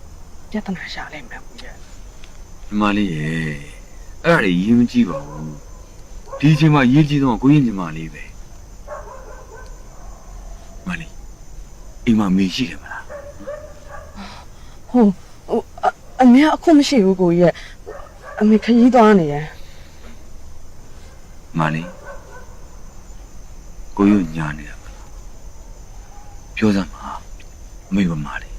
ပြဿနာရှာလိုက်မယ်ကိုကြီး ညီမလေးရေအဲ့ဒါတွေရေးမကြည့်ပါဘူးဒီအချိန်မှာရေးကြည့်တော့ကိုရင်ညီမလေးပဲမလေးအိမ်မှာမေရှိတယ်မလား ဟုတ်ဟိုအမေကအခုမရှိဘူးကိုကြီးရဲ့အမေခရီးသွားနေရယ် မလေးကိုရညာနေတာမလားပြောစမ်းပါအမေကမလေး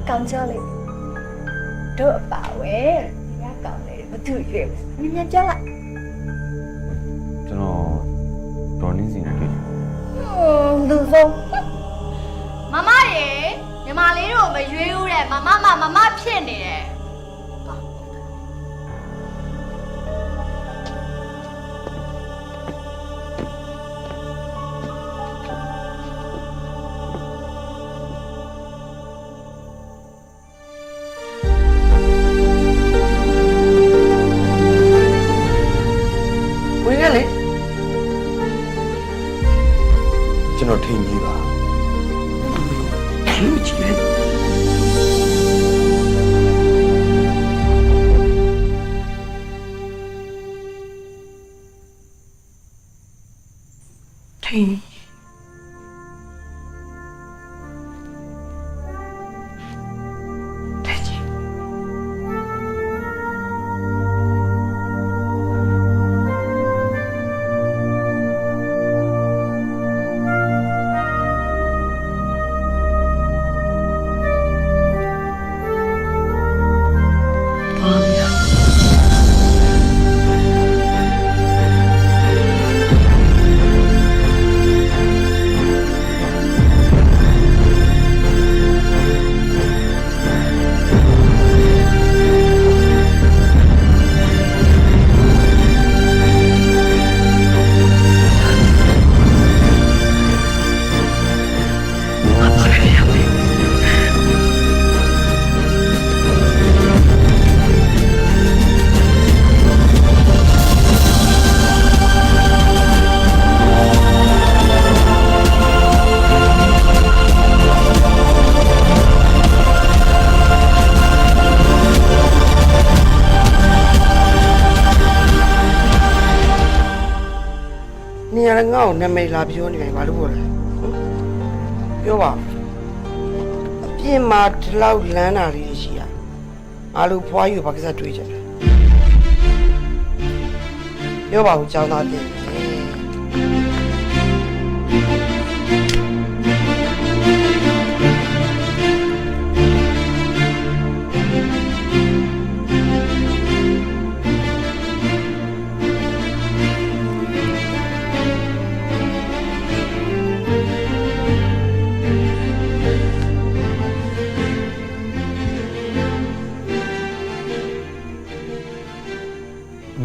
ကောင်းကြလေတို့အပါဝဲဒီကကောင်းလေမသူ့ရွေးမြင်ကြလား ကျွန်တော်ဒေါ်နင်းစီနဲ့တွေ့တယ် လူဆုံးမမရေညီမလေးတို့မရွေးဘူးတဲ့မမဖြစ်နေတယ် ဝင်ရလေ ကျွန်တော်ထိန်ကြီးပါ လူကြီးလေထိန် ကိုနာမည်လာပြောနေတယ်ဘာလို့ပြောလဲပြောပါအပြင်မှာဒီလောက်လမ်းတာလေးရှိရငါတို့ဖွားယူဘာကိစ္စတွေးကြတယ်ပြောပါဦးကျောင်းသားတင်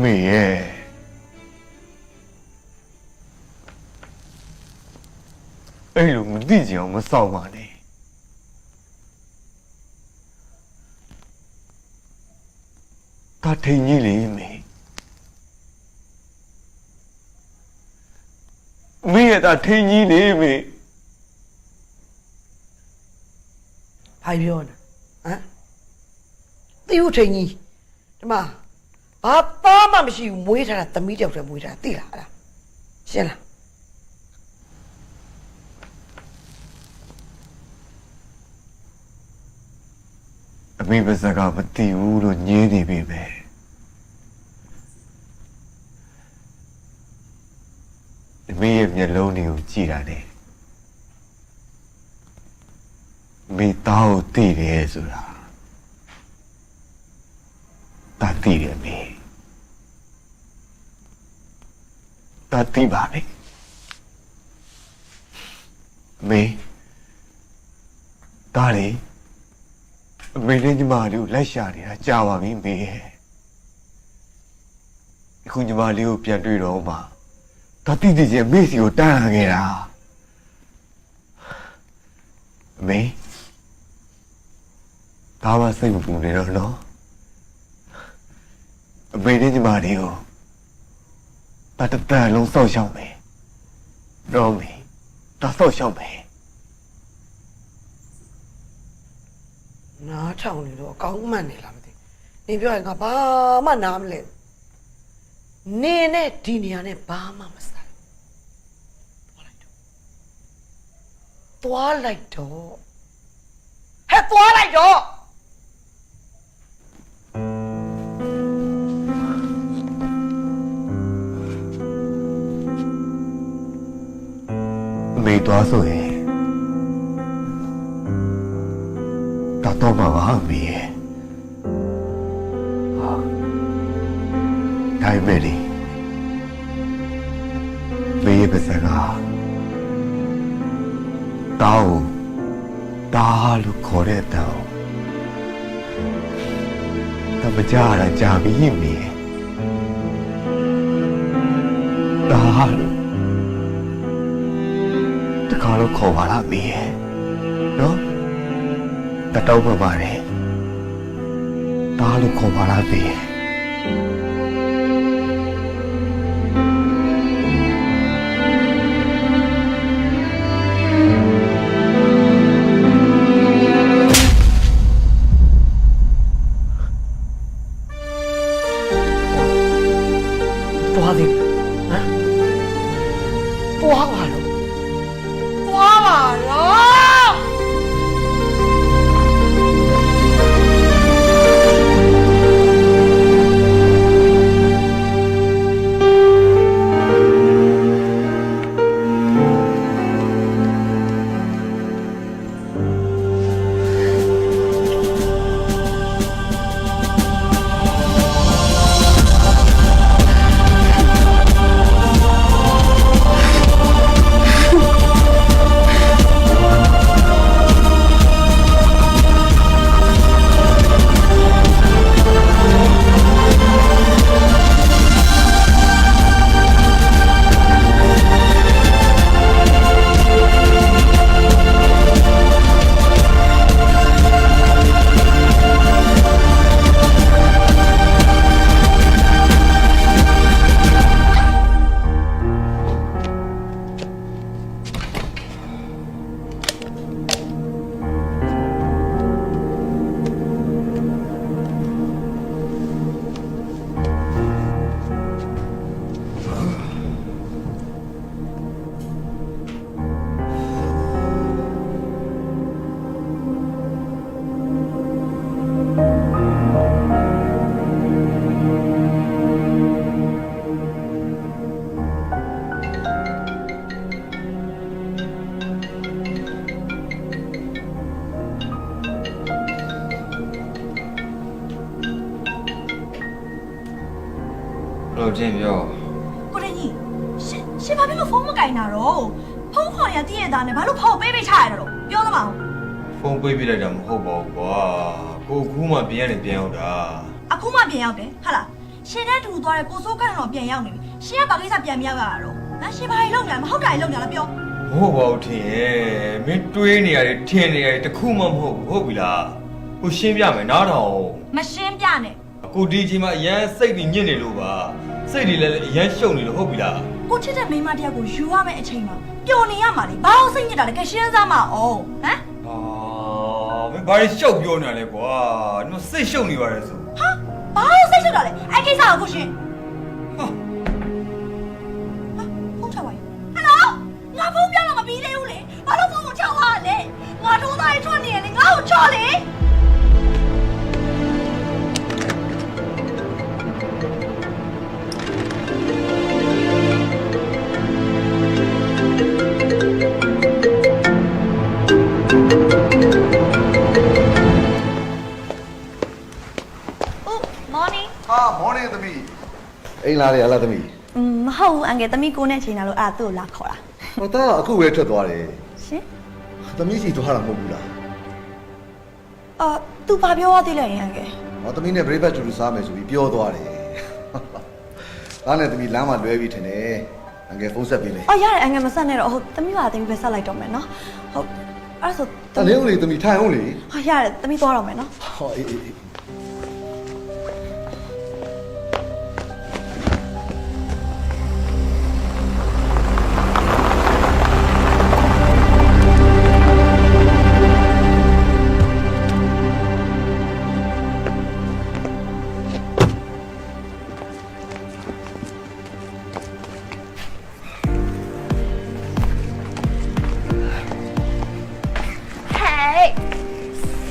မေရဲ့အဲ့လိုမသိကြအောင်မစောင့်ပါနဲ့ဒါထိန်ကြီးလေမေရဲ့ဒါထိန်ကြီးလေမေ ဘာပြောနေဟမ်တီဦးထိန်ကြီးဒီမှာဘာသားမှမရှိဘူးမွေးထားတာသမီးတယောက်တည်းမွေးထားတာသိလားအဲ့ဒါရှင်းလား အမေပါစကားမသိဘူးလို့ညင်းနေပြီပဲအမေရဲ့မျက်လုံးတွေကိုကြည့်တာနဲ့မိသားကိုသိတယ်ဆိုတာဒါသိတယ်မေဒါသိပါလေမေဒါလေအမေနဲ့ညီမလေးကိုလိုက်ရှာနေတာကြာပါပြီမေအခုညီမလေးကိုပြန်တွေ့တော့မှဒါတိတိကျကျမေစီကိုတန်းလာခဲ့တာအမေဒါမှစိတ်မပူနေတော့နော်အမေနဲ့ညီမလေးကိုဒါတတန်လုံးစောက်ရှောက်မယ်တော့မေဒါစောက်ရှောက်မယ်နားထောင်နေတော့အကောင်းမှန်နေလားမသိနေပြောရင်ငါဘာမှနားမလဲနေနဲ့ဒီနေရာနဲ့ဘာမှမဆိုင်သွားလိုက်တော့ဟဲ့သွားလိုက်တော့အမေသွားဆိုရင်တော့မှာပါမေဟာဒါပေမဲ့လေမေရဲ့ပါစကားတောင်းတာလို့ခေါ်တဲ့တောင်းတမကြတာကြာပြီမေတာလို့တခါတော့ခေါ်ပါလားမေနော်တတော်ပါပါတယ်ဒါလို့ခေါ်ပါလားဘေးသွားတယ်ဟမ်သွားပါတော့သွားပါတော့ လို့ချင်းပြော ကိုရင်ကြီးရှင်ဘာဖြစ်လို့ဖုန်းမကင်တာတော့ဖုန်းခေါ်ရတည့်ရတာနဲ့ဘာလို့ဖောက်ပေးပေးချရတာတော့ပြောသမောင် ဖုန်းပေးပြလိုက်တာမဟုတ်ပါဘူးကွာကိုခုမှပြန်ရတယ်ပြန်ရောက်တာ အခုမှပြန်ရောက်တယ်ဟာလားရှင်နဲ့တူသွားတဲ့ကိုစိုးခန့်တော့ပြန်ရောက်နေပြီရှင်ကဘာကိစ္စပြန်မရောက်ရတာတော့ငါရှင်ဘာတွေလုပ်နေလဲမဟုတ်တာတွေလုပ်နေလားပြော မဟုတ်ပါဘူးထင်ရဲ့မင်းတွေးနေရတယ်ထင်နေရတယ်တခုမှမဟုတ်ဘူးဟုတ်ပြီလားကိုရှင်းပြမယ်နားထောင် မရှင်းပြနဲ့ ကိုဒီအချိန်မှာအရန်စိတ်ပြီးညစ်နေလို့ပါစိတ်တွေလည်းအရန်ရှုပ်နေလို့ဟုတ်ပြီလား ကိုချစ်တဲ့မိန်းမတယောက်ကိုယူရမယ့်အချိန်မှာပျော်နေရမှာလေဘာလို့စိတ်ညစ်တာလဲကဲရှင်းစားမအောင်ဟမ် မင်းဘာလို့ရှုပ်ပြောနေလဲကွာဒီမှာစိတ်ရှုပ်နေပါတယ်ဆို ဟာဘာလို့စိတ်ရှုပ်တာလဲအဲ့ကိစ္စကိုကိုရှင်းဟာဖုန်းချပါရဲ့ဟယ်လိုငါဖုန်းပြောတော့မပြီးသေးဘူးလေဘာလို့ဖုန်းကိုချသွားလဲငါထိုးသားရေးထွက်နေရင်ငါ့ကိုချော်လေ morning ဟာမော်နေသမီးအိမ်လာလေဟလားသမီး မဟုတ်ဘူးအန်ကယ်သမီးကိုနဲ့ချိန်လာလို့အဲ့ဒါသူ့ကိုလာခေါ်တာ ဟိုသားအခုပဲထွက်သွားတယ် ရှင် သမီးစီသွားတာမဟုတ်ဘူးလား အော် तू ဘာပြောရသေးလဲအန်ကယ် ဟောသမီးနဲ့ breakfast တူတူစားမယ်ဆိုပြီးပြောသွားတယ်ဒါနဲ့သမီးလမ်းမှာလွဲပြီးထင်တယ်အငယ်ဖုန်းဆက်ပေးလေ အော်ရတယ်အန်ကယ်မဆက်နဲ့တော့ဟုတ်သမီးပါသမီးပဲဆက်လိုက်တော့မယ်နော်ဟုတ်အဲ့ဆို တလေးဦးလေသမီးထိုင်အောင်လေ ဟာရတယ်သမီးသွားတော့မယ်နော် ဟောအေးအေး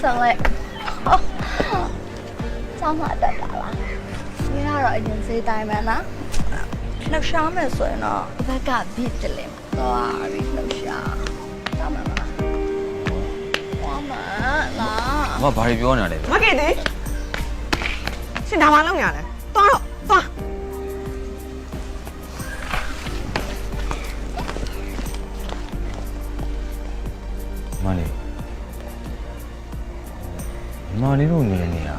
ဆောင်းလိုက်ဆောင်းမတက်တာလားဒီကတော့အရင်စေးတိုင်းပဲနော်လှူရှားမယ်ဆိုရင်တော့ဘက်ကဘစ်တယ်လေသွားပြီးလှူရှားတောင်းမှာလားသွားမှာလား မဘာတွေပြောနေလဲ မကေသေးရှင်ဒါမှလုံးညာလဲသွားတော့သွား မလေးမလေးတို့နေနေရ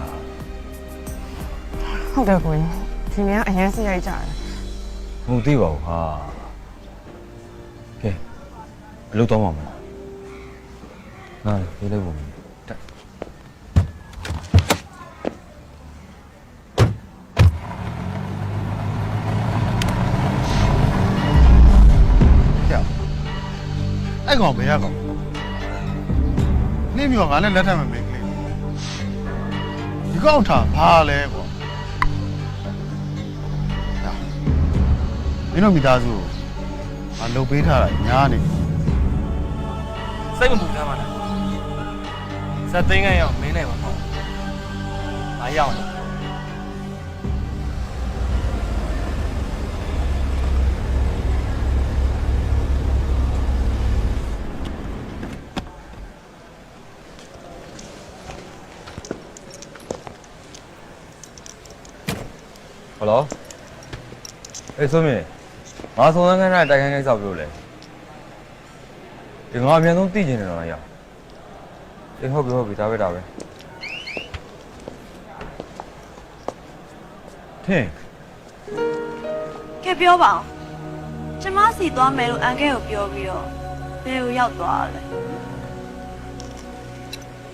ဟုတ်တယ်ကိုကြီးဒီနေ့ကအရင်စိရိုက်ကြတယ် မဟုတ်သေးပါဘူးဟာကဲအလုပ်တော့မှာမလားငါလေးလေးပုံတက် အဲ့ကောင်ဘယ်ရကောင်နေမျိုးငါနဲ့လက်ထပ်မမေးကလေးဒီကောင်ထားဘာလဲကွာမင်းတို့မိသားစုကိုငါလှုပ်ပေးထားတာညားနေ စိတ်မပူသားပါလားစက်သိန်းကရောက်မင်းနဲ့ပါပေါ့မရောက်နေဟယ်လိုအေးဆိုမြင်ငါစုံစမ်းခန်းတိုင်းခိုင်းဆောက်ပြောလေဒီငါအမြန်ဆုံးသိကျင်နေတော့ရအေးဟုတ်ပြီဒါပဲထင် ကဲပြောပါအောင်ကျမစီသွားမယ်လို့အန်ကဲကိုပြောပြီးတော့ဘယ်ကိုရောက်သွားလဲ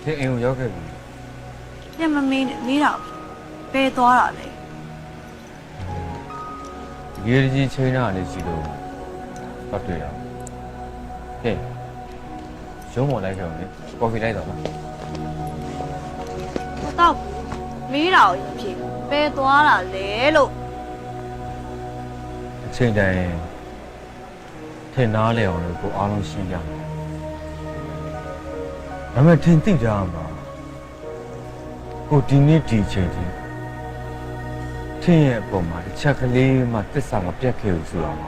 ထင်အိမ်ကိုရောက်ခဲ့ပြီ ညမမင်းမေးတော့ဘယ်သွားတာလဲ ရေကြီးချိန်နာလေးရှိလို့ပတ်တွေ့ရဟဲ့ရုံးပေါ်လိုက်ခဲ့အောင်လေကော်ဖီလိုက်တော့လား တော့မေးတာကိုဖြေဘယ်သွားတာလဲလို့ အချိန်တိုင်းထင်နားလဲအောင်လို့ကိုအားလုံးရှင်းပြမယ်ဒါပေမဲ့ထင်သိကြမှာကိုဒီနေ့ဒီချိန်ကြီးထင်ရဲ့အပေါ်မှာတစ်ချက်ကလေးမှသစ္စာမပြတ်ခဲ့ဘူးဆိုတော့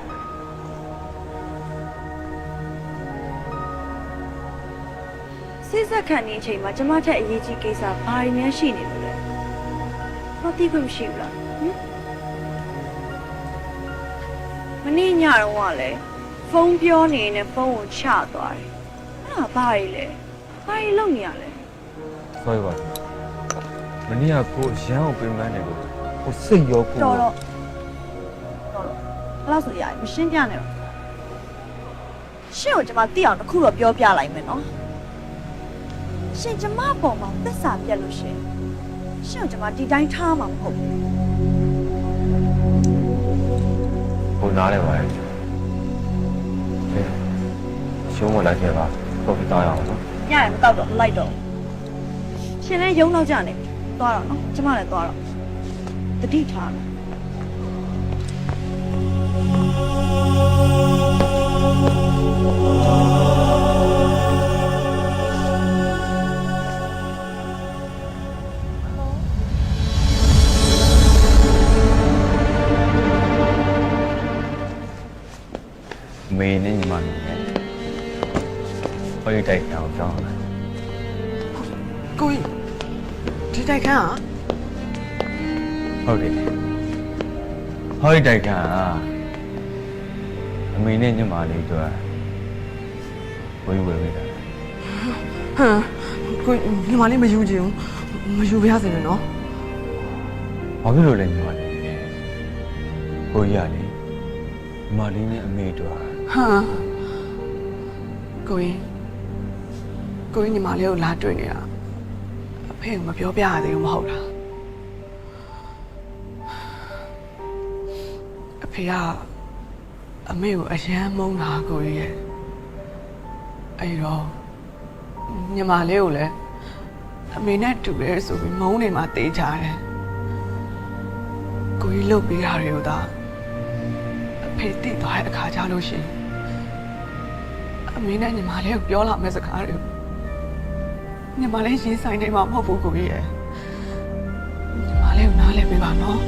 စိတ်ဆက်ခံနေအချိန်မှာကျမထက်အရေးကြီးကိစ္စဘာတွေများရှိနေလို့လဲမသိခွင့်မရှိဘူးလားဟင် နေ့ညတော့ကလည်းဖုန်းပြောနေနေဖုန်းကိုချသွားတယ်အဲ့ဒါဘာကြီးလဲဘာကြီးလုပ်နေရလဲ ဆွဲပါမနေ့ကကိုရန်ကိုပြင်ပန်းတယ်လို့ကိုစိတ်ရောကို တော်တော့ဘယ်လောက်ဆိုရမရှင်းပြနဲ့တော့ရှင့်ကိုကျွန်မသိအောင်တစ်ခုတော့ပြောပြလိုက်မယ်နော်ရှင်ကျွန်မပေါ်မှာသစ္စာပြတ်လို့ရှင်ကိုကျွန်မဒီတိုင်းထားမှာမဟုတ်ဘူး ကိုနားလဲပါရဲ့ရှုံးမလိုက်ခဲ့ပါတော့ပြီးသားရအောင်နော် ညရမတော့တော့လိုက်တော့ရှင်လည်းယုံတော့ကြနေသွားတော့နော်ကျွန်မလည်းသွားတော့တတိထားမယ် မေနဲ့ညီမလေးနဲ့ဟိုတိုက်အောင်ကြောင်းလာ ကိုကြီးဒီတိုက်ခန်းอ่ะ ဟုတ်တယ်ဟိုတိုက်ကအမေနဲ့ညီမလေးတို့ဝေးပေးတာ ဟမ်ကိုညီမလေးမယူချင်ဘူးမယူပြရစေနဲ့နော် ဘာဖြစ်လို့လဲညီမလေးကိုရလေညီမလေးနဲ့အမေတို့ ဟမ်ကိုကြီးညီမလေးကိုလာတွေ့နေတာအဖေကမပြောပြရသေးဘူးမဟုတ်လားအဖေကအမေကိုအယမ်းမုန်းတာကိုကြီးရဲ့အဲ့တော့ညီမလေးကိုလည်းအမေနဲ့တူတယ်ဆိုပြီးမုန်းနေမှတေးကြတယ်ကိုကြီးလှုပ်ပေးတာတွေကိုသာအဖေသိသွားတဲ့အခါကျလို့ရှိရင်အမေနဲ့ညီမလေးကိုပြောလာမယ့်စကားတွေကိုညီမလေးရေးဆိုင်နေမှာမဟုတ်ဘူးကိုကြီးရဲ့ညီမလေးကိုနားလည်ပေးပါနော်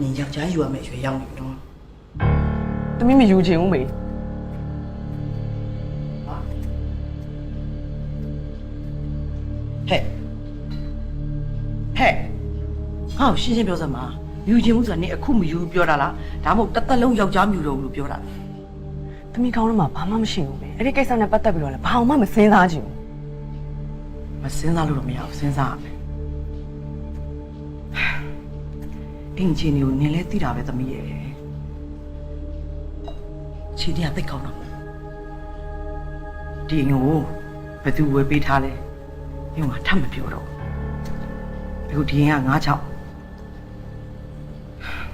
မင်းယောက်ျားယူရမယ်ရွေရောက်နေပြီနော် ။သမီးမယူချင်ဘူးမေ။ ဟဲ့ဟောရှင်းရှင်းပြောစမ်းပါယူချင်မှုဆိုတာနေအခုမယူပြောတာလားဒါမှမဟုတ်တစ်သက်လုံးယောက်ျားမြူတော့ဘူးလို့ပြောတာ ။သမီးကောင်းတော့မှဘာမှမရှိဘူးမေ။အဲ့ဒီကိစ္စနဲ့ပတ်သက်ပြီးတော့လည်းဘာမှမစင်းစားချင်ဘူး မစဉ်းစားလို့တော့မရဘူးစဉ်းစားရမယ်အင်ဂျင်နီကိုနင်လဲသိတာပဲသမီးရဲ့ခြေတရားသိကောင်းတော့ဒီငိုဘယ်သူဝယ်ပေးထားလဲဒီမှာထပ်မပြောတော့အခုဒီရင်က9ချောက်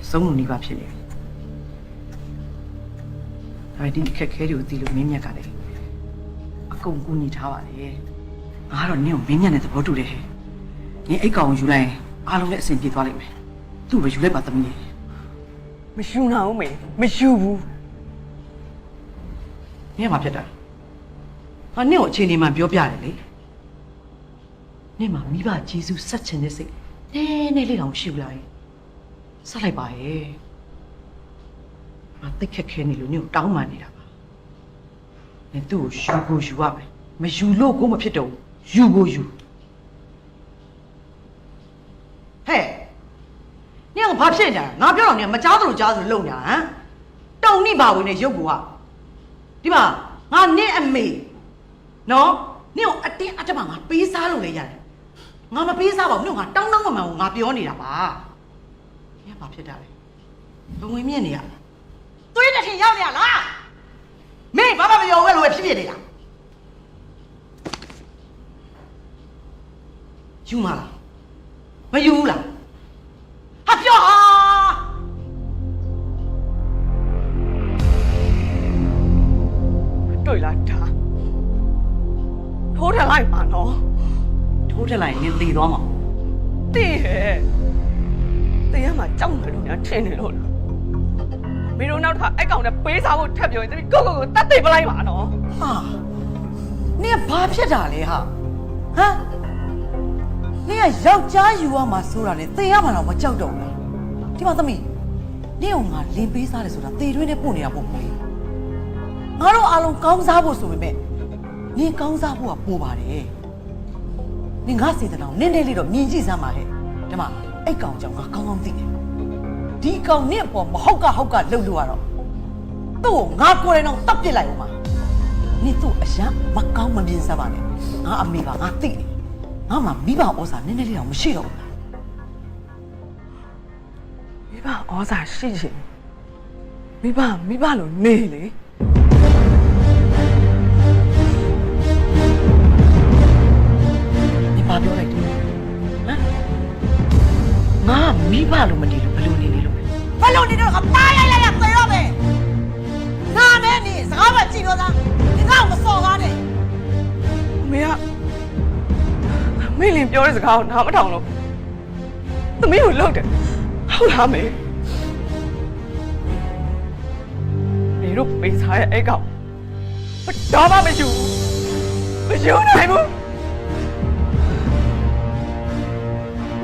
စုံလို့နေပါဖြစ်နေဒါပေမဲ့ဒီခက်ခဲတွေကိုသိလို့မင်းမြတ်ကလည်းအကုန်ကူညီထားပါလေငါကတော့နင့်ကိုမင်းမြတ်နဲ့သဘောတူတယ်ဟဲ့နင်အိတ်ကောင်ယူလိုက်ရင်အားလုံးလည်းအဆင်ပြေသွားလိမ့်မယ်သူ့ပဲယူလိုက်ပါသမီး ။မယူနိုင်ဘူးမေ။မယူဘူး နင်ကဘာဖြစ်တာငါနင့်ကိုအခြေအနေမှပြောပြတယ်လေနင့်မှာမိဘကျေးဇူးဆက်ချင်တဲ့စိတ်နည်းနည်းလေးတောင်ရှိဘူးလားဆက်လိုက်ပါရဲ့ငါတိတ်ခက်ခဲနေလို့နင့်ကိုတောင်းပန်နေတာပါနင်သူ့ကိုယူရမယ်မယူလို့ကိုမဖြစ်တော့ယူကိုယူဟဲ့နင်ကဘာဖြစ်နေတာငါပြောတော့နင်မကြားသလိုကြားသလိုလုပ်နေတာဟမ်တုံနိပါဝင်နဲ့ရုပ်ကိုကဒီမှာငါနင့်အမေနော်နင့်ကိုအတင်းအဓမ္မငါပေးစားလို့လည်းရတယ်ငါမပေးစားပါဘူးနင့်ကငါတောင်းမှန်ကိုငါပြောနေတာပါနင်ကဘာဖြစ်တာလဲဘဝင်မြင့်နေရသွေးတစ်ထင်ရောက်နေရလားမင်းဘာမှမပြောဘူးလို့ဖြစ်နေတာယူမလားမယူဘူးလားဟာပြောဟာ ။တွေ့လားဒါ။ထိုးထလိုက်ပါနော် ထိုးထလိုက်နင်သေသွားမှာ ။သိရဲ့။တရားမှာကြောက်တယ်လို့ညာထင်နေလို့လား။မင်းတို့နောက်ထပ်အဲ့ကောင်နဲ့ပေးစားဖို့ထပ်ပြောရင်သမီးကိုတတ်သိပလိုက်ပါနော် ဟာနင်ကဘာဖြစ်တာလဲဟာဟမ်နင်ကယောက်ျားယူရမှာဆိုတာလေသေရမှာတော့မကြောက်တော့ဘူးဒီမှာသမီးနင်ကငါလင်းပေးစားတယ်ဆိုတာသေတွင်းနဲ့ပို့နေတာပေါ့ကွာ ငါတို့အားလုံးကောင်းစားဖို့ဆိုပေမဲ့နင်ကောင်းစားဖို့ကပိုပါတယ်နင်ငါစေတနာကိုနင်းနေလေးတော့မြင်ကြည့်စမ်းပါဟဲ့ဒီမှာအဲ့ကောင်ကြောင့်ငါကောင်းကောင်းသိတယ်ဒီကောင်နင့်အပေါ်မဟုတ်ကလှုပ်လို့ရတော့သူ့ကိုငါကိုယ်တိုင်တော့တပ်ပစ်လိုက်ဦးမှာနင်သူ့အရန်မကောင်းမမြင်စမ်းပါနဲ့ငါအမေပါငါသိတယ်ငါမှမိဘဩဇာနည်းနည်းလေးတော့မရှိတော့ဘူးမိဘဩဇာရှိချင်မိဘလို့နေလေ你爸表来的，啊？我没爸路没地路，不路你路，不路你路，我打来对了呗。那没你，是我们记住的，你看我们说啥的？没啊，没连表的是搞哪么长路，都没有路的，好哪没？你路被踩挨搞，我打把没修，没修哪不？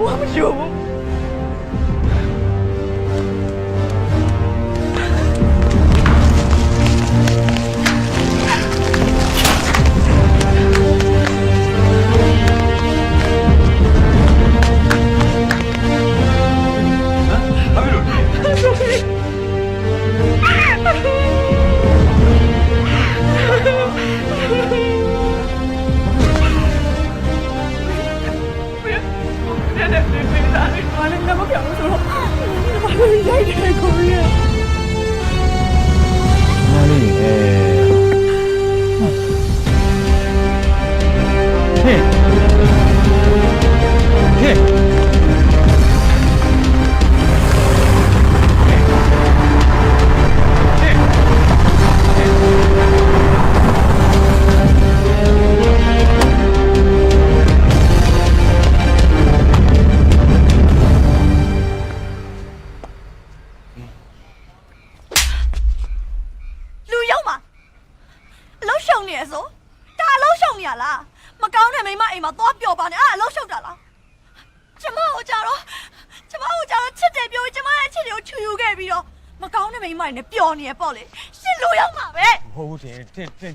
我不修。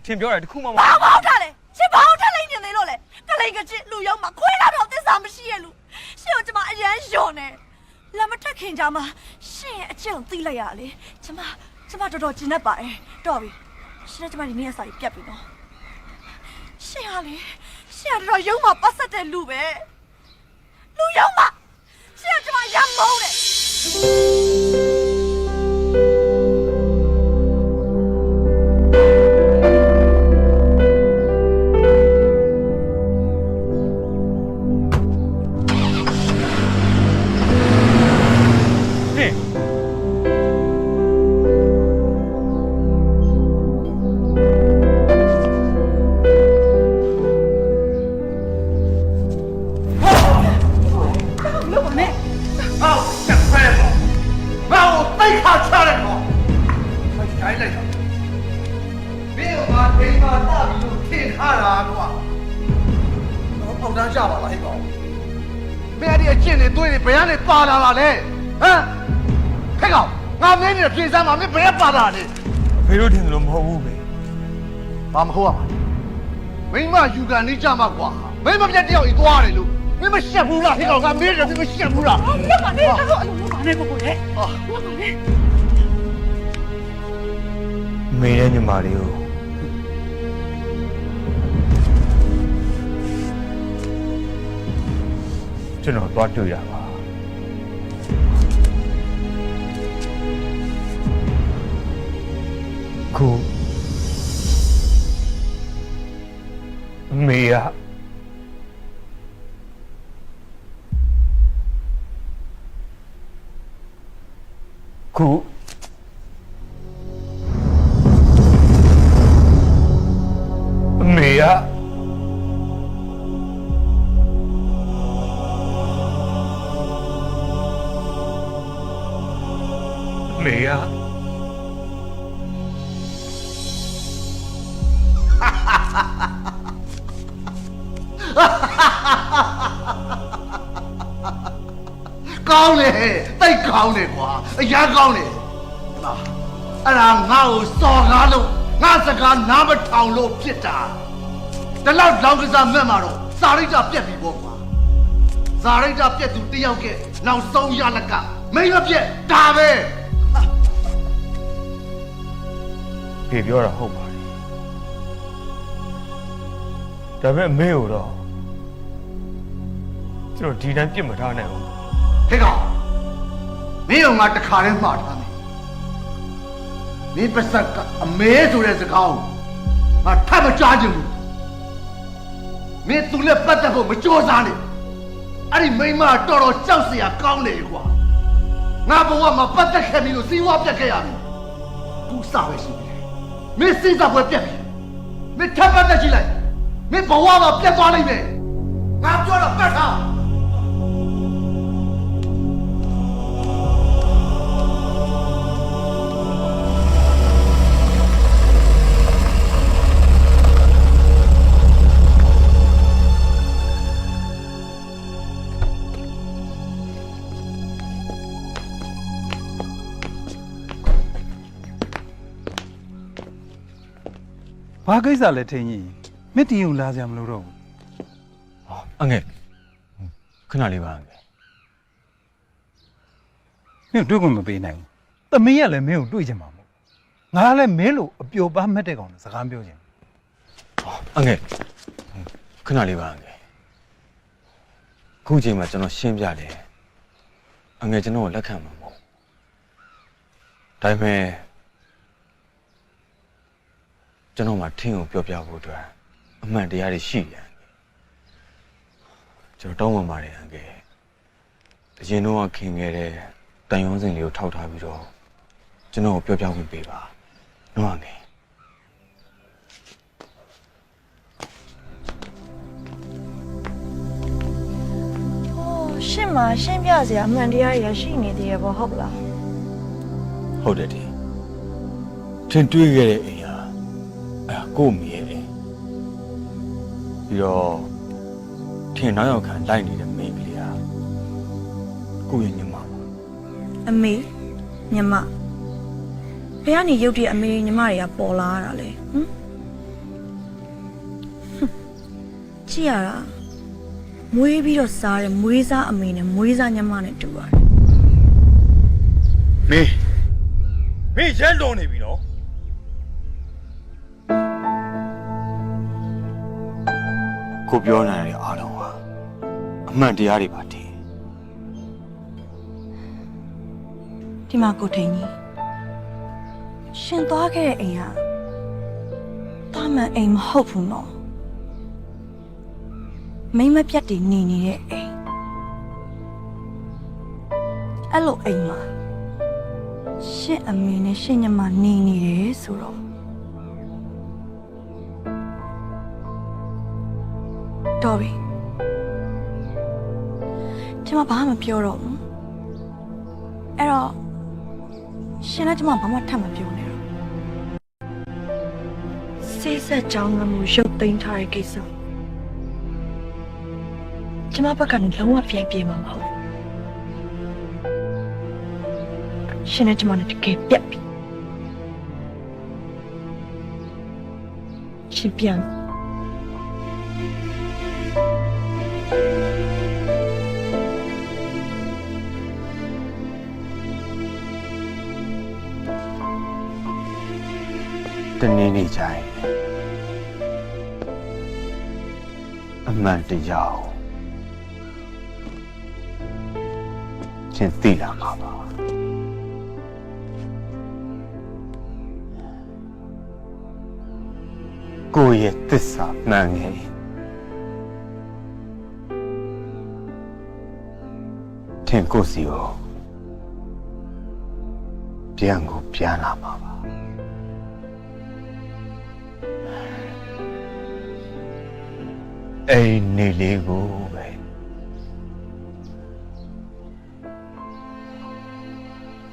ထင်ပြောတယ်တခုမှမဘာမဟုတ်တာလဲရှင်ဘာဟုတ်တယ်လိမ့်နေသေးလို့လဲကလေးကချစ်လူရောက်မှာခွဲလာတော့သစ္စာမရှိရဲ့လူရှင်ကိုကျမအရန်ယွန်နေလက်မထက်ခင်ကြမှာရှင်ရဲ့အကျင့်ကိုသိလိုက်ရလေကျမတော်တော်ကျင်တတ်ပါတယ်တော်ပြီရှင်ကကျမဒီနေ့အစာကြီးပြတ်ပြီနော်ရှင်ဟာလေရှင်ကတော့ရုံမှာပတ်ဆက်တဲ့လူပဲလူရောက်မှာရှင်ကကျမရမ်းမုန်းတယ်ဖေတို့ထင်တယ်လို့မဟုတ်ဘူးပဲ ဘာမဟုတ်ရမှာမိမယူကန်လေးကြမှာကွာမိမပြတ်တယောက်ဤသွားတယ်လို့မင်းမရှက်ဘူးလားဟဲ့ကောင်ငါမေးတယ်မင်းမရှက်ဘူးလားလောက်ပါနဲ့အဲ့လိုအလုံးမပါနဲ့ကိုရဲ့လောက်ပါနဲ့မေနဲ့ညီမလေးကိုကျွန်တော်သွားတွေ့ရပါကိုမေရကိုမေရမေရကောင်းတယ်တိတ်ကောင်းတယ်ကွာအရာကောင်းတယ်ဟာအဲ့ဒါငါ့ကိုစော်ကားလို့င ငါစကားနားမထောင်လို့ဖြစ်တာတလောက်လောင်ကစားမဲ့မှာတော့စာရိတ္တပြက်ပြီပေါ့ကွာစာရိတ္တပြက်သူတယောက်ကနောက်ဆုံးရလကမိမပြက်ဒါပဲ ဖေပြောတာဟုတ်ပါတယ်ဒါပေမဲ့အမေကိုတော့ကျွန်တော်ဒီတိုင်းပြစ်မထားနိုင်ဘူး ဟဲ့ကောင်မင်းတို့ငါတခါတည်းမှားထားမယ်မင်းပတ်သက်ကအမဲဆိုတဲ့စကားကိုငါထပ်မကြားချင်ဘူးမင်းသူနဲ့ပတ်သက်ဖို့မကြိုးစားနဲ့အဲ့ဒီမိန်းမတော်တော်ကြောက်စရာကောင်းတယ်ကွာငါဘဝမှာပတ်သက်ခဲ့ပြီလို့စီးဝါပြတ်ခဲ့ရပြီခုစပဲရှိပြီမင်းစိတ်စားပွဲပြတ်ပြီမင်းထပ်ပတ်သက်ကြည့်လိုက်မင်းဘဝမှာပြတ်သွားနိုင်မယ်ငါပြောတော့ပတ်ထား ဘာကိစ္စလဲထင်းကြီးမင်းတီးုံလာစရာမလိုတော့ဘူး အငယ်ခဏလေးပါအငယ် မင်းတွေ့ခွင့်မပေးနိုင်ဘူးသမီးကလည်းမင်းကိုတွေ့ချင်မှာမဟုတ်ငါလည်းမင်းလိုအပျော်ပါမှတ်တဲ့ကောင်နဲ့စကားပြောချင် အငယ်ခဏလေးပါအငယ်ခုချိန်မှာကျွန်တော်ရှင်းပြတယ်အငယ်ကျွန်တော်ကိုလက်ခံမှာမဟုတ်ဒါပေမဲ့ကျွန်တော်မှထင်းကိုပြောပြဖို့အတွက်အမှန်တရားတွေရှိတယ်ကျွန်တော်တောင်းပန်ပါတယ်အငယ်အရင်တော့ခင်ခဲ့တဲ့တန်ရုံးစင်လေးကိုထောက်ထားပြီးတော့ကျွန်တော်ကိုပြောပြခွင့်ပေးပါနော်အငယ် ရှင့်မှာရှင်းပြစရာအမှန်တရားရရှိနေသေးရပေါ့ဟုတ်ပလား ဟုတ်တယ်ဒီထင်တွေးခဲ့တဲ့အိမ်ဟာကို့မိရဲ့အိမ်ပြီးတော့ထင်နောက်ရောက်ခံလိုက်နေတဲ့မိန်းကလေးဟာကိုယ့်ရဲ့ညီမပါ အမေညီမဘယ်ကနေရုပ်တရက်အမေညီမတွေကပေါ်လာရတာလဲဟမ်ကြည့်ရတာမွေးပြီးတော့စားတယ်မွေးစားအမေနဲ့မွေးစားညီမနဲ့တူရတယ် မင်းရဲလွန်နေပြီနော်ကိုပြောနိုင်တဲ့အားလုံးဟာအမှန်တရားတွေပါတည် ဒီမှာကိုထိန်ကြီးရှင်သွားခဲ့တဲ့အိမ်ဟာတာမန်အိမ်မဟုတ်ဘူးနော်မိမပြတ်တည်နေနေတဲ့အိမ်အဲ့လိုအိမ်မှာရှင်အမေနဲ့ရှင်ညီမနေနေတယ်ဆိုတော့တော်ပြီကျွန်မဘာမှမပြောတော့ဘူးအဲ့တော့ရှင်လည်းကျွန်မဘာမှထပ်မပြောနဲ့တော့စိတ်ဆက်ကြောင်းကမှုရုပ်သိမ်းထားတဲ့ကိစ္စကျွန်မဘက်ကနေလုံးဝပြန်ပြေးမှာမဟုတ်ရှင်နဲ့ကျွန်မနဲ့တကယ်ပြတ်ပြီရှင်ပြန်တနေ့နေ့ကြရင်အမှန်တရားကိုရှင်းသိလာမှာပါကိုယ့်ရဲ့သစ္စာမှန်ခဲ့ထင်ကိုယ်စီကိုပြန်ကိုပြန်လာမှာပါအဲ့နေလေးကိုပဲ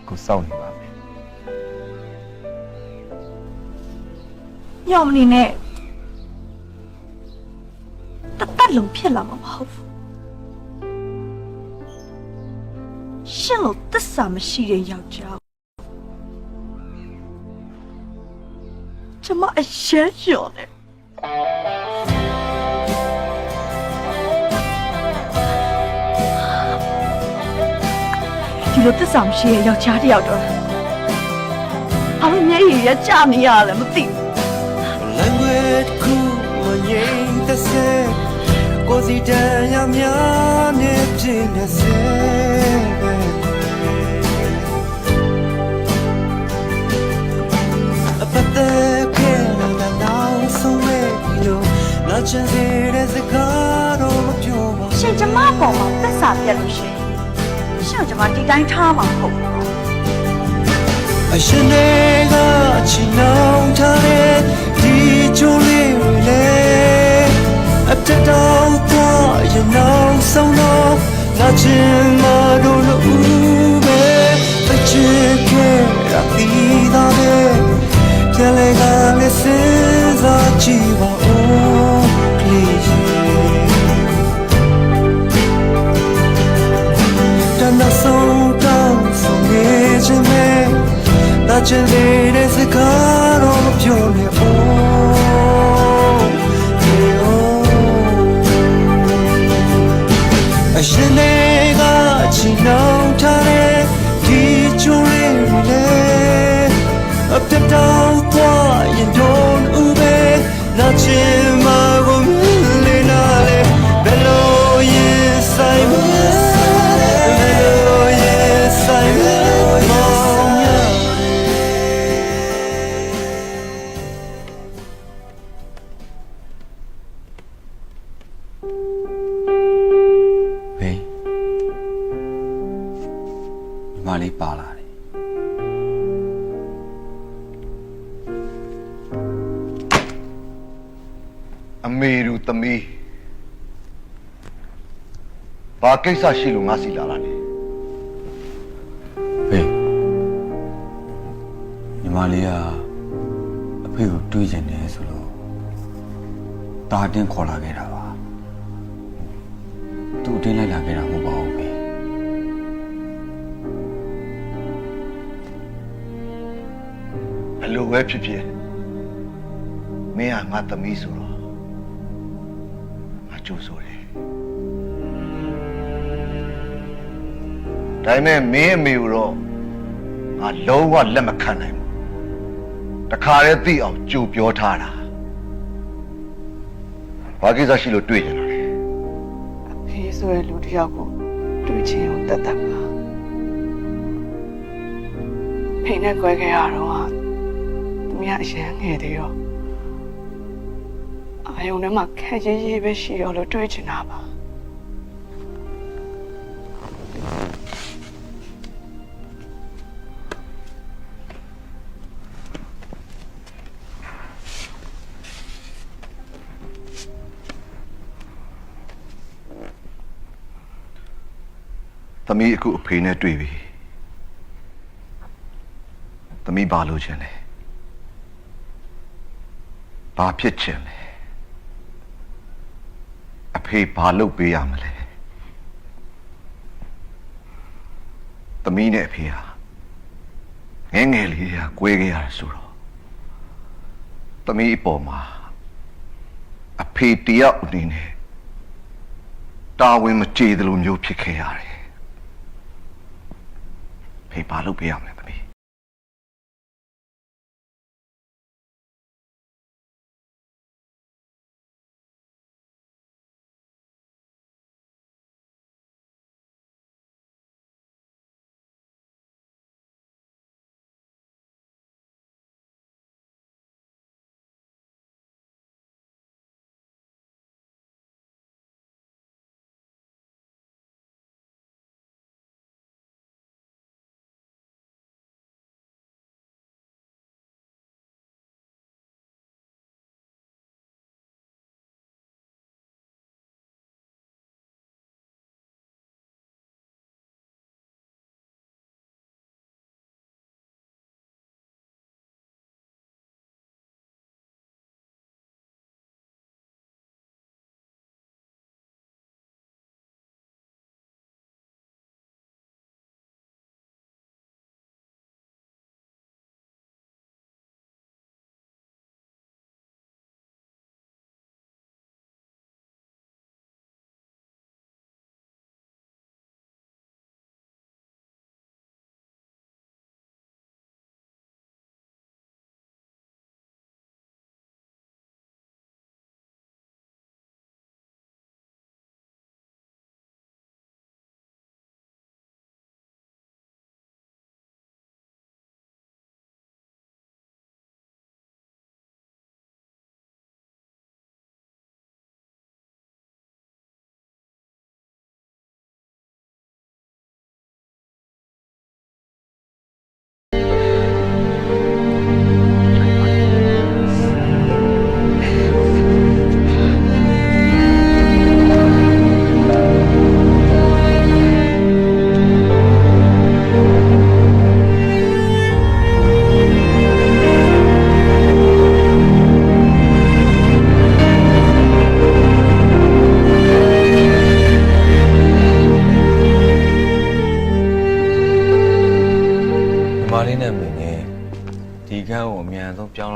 ကိုစောင့်နေပါမယ် ညောင်မနေနဲ့တလုံးဖြစ်လာမှာမဟုတ်ဘူးရှင်လို့သစ္စာမရှိတဲ့ယောက်ျားကျ မအရန်လျော်တယ်ဒီလိုသစ္စာမရှိရဲ့ယောက်ျားတစ်ယောက်တော့ဘာလို့မျက်ရည်ရကြနေရလဲမသိဘူး Language cool မငြိမ်သက်စေကိုစီတန်ရများနဲ့ပြင်းနေစေအပတ်သက်ခဲ့တာနောက်ဆုံးမဲ့လို့လာချင်တဲ့စကားတော့မပြောပါ ရှင်ကျမပေါ်မှာသစ္စာပြတ်လို့ရှင်ရှင်ကျမဒီတိုင်းထားမှာမဟုတ်ဘူး အရှင်တွေကချီနှောင်ထားတဲ့ဒီကြိုးလေးတွေလေအတတော်တော့ရနောက်ဆုံးတော့ငါချင်မတို့လို့ပဲအချစ်ခဲ့ရပြီးသားပဲပြန်လဲကလည်းစဉ်းစားကြည့်ပါဦး please တန်တဲ့ဆုံးတော့ဆုံးနေခြင်းပဲ那真理的是卡罗飘的哦，是那个只能他的地球里嘞，别到过眼中无边，那只马我们里那里，别路也塞不，别路也塞不。မလေးပါလာတယ် အမေတို့သမီးဘာကိစ္စရှိလို့ငါစီလာတာလဲ ဖေးညီမလေးကအဖေကိုတွေးချင်တယ်ဆိုလို့တာတင်းခေါ်လာခဲ့တာပါသူ့တင်းလိုက်လာခဲ့တာမဟုတ်ပါဘူးဖေး ဘယ်လိုပဲဖြစ်ဖြစ်မင်းကငါသမီးဆိုတော့ငါကြိုးဆိုတယ်ဒါပေမဲ့မင်းအမေကိုတော့ငါလုံးဝလက်မခံနိုင်ဘူးတခါတည်းသိအောင်ကြိုပြောထားတာဘာကိစ္စရှိလို့တွေ့ကြတာလဲ ဖေးဆိုတဲ့လူတစ်ယောက်ကိုတွေ့ချင်အောင်တတ်တတ်ပါဖေးနဲ့ကြွယ်ခဲ့ရတော့သူများအရန်ငယ်သေးရောအာယုံထဲမှာခဲကြီးကြီးပဲရှိရောလို့တွေးချင်တာပါသမီးအခုအဖေနဲ့တွေ့ပြီသမီးဘာလို့ချင်လဲဘာဖြစ်ချင်လဲအဖေဘာလုပ်ပေးရမလဲသမီးနဲ့အဖေဟာငယ်ငယ်လေးကကွဲခဲ့ရတယ်ဆိုတော့သမီးအပေါ်မှာအဖေတယောက်အနေနဲ့တာဝန်မကျေသလိုမျိုးဖြစ်ခဲ့ရတယ်ဖေဘာလုပ်ပေးရမလဲ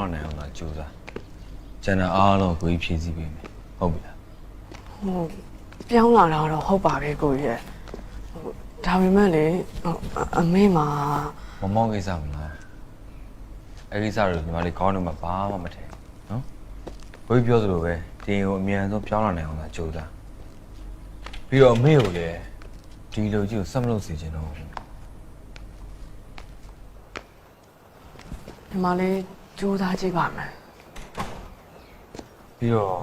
လာနိုင်အောင်လားကြိုးစားကျန်တဲ့အားလုံးကိုကြီးဖြည့်ဆည်းပေးမယ်ဟုတ်ပြီလား ဟိုပြောင်းလာတာတော့ဟုတ်ပါပဲကိုကြီးရဲ့ဟိုဒါပေမဲ့လေဟိုအမေမှာ မမောင်းကိစ္စမလားအဲ့ဒီစားတွေညီမလေးကောင်းတယ်မှာဘာမှမထင်နော်ကိုကြီးပြောသလိုပဲတင်ကိုအမြန်ဆုံးပြောင်းလာနိုင်အောင်လားကြိုးစားပြီးတော့အမေကိုလည်းဒီလိုကြီးကိုဆက်မလုပ်စေချင်တော့ဘူး ညီမလေးကြိုးစားကြည့်ပါမယ် ပြီးတော့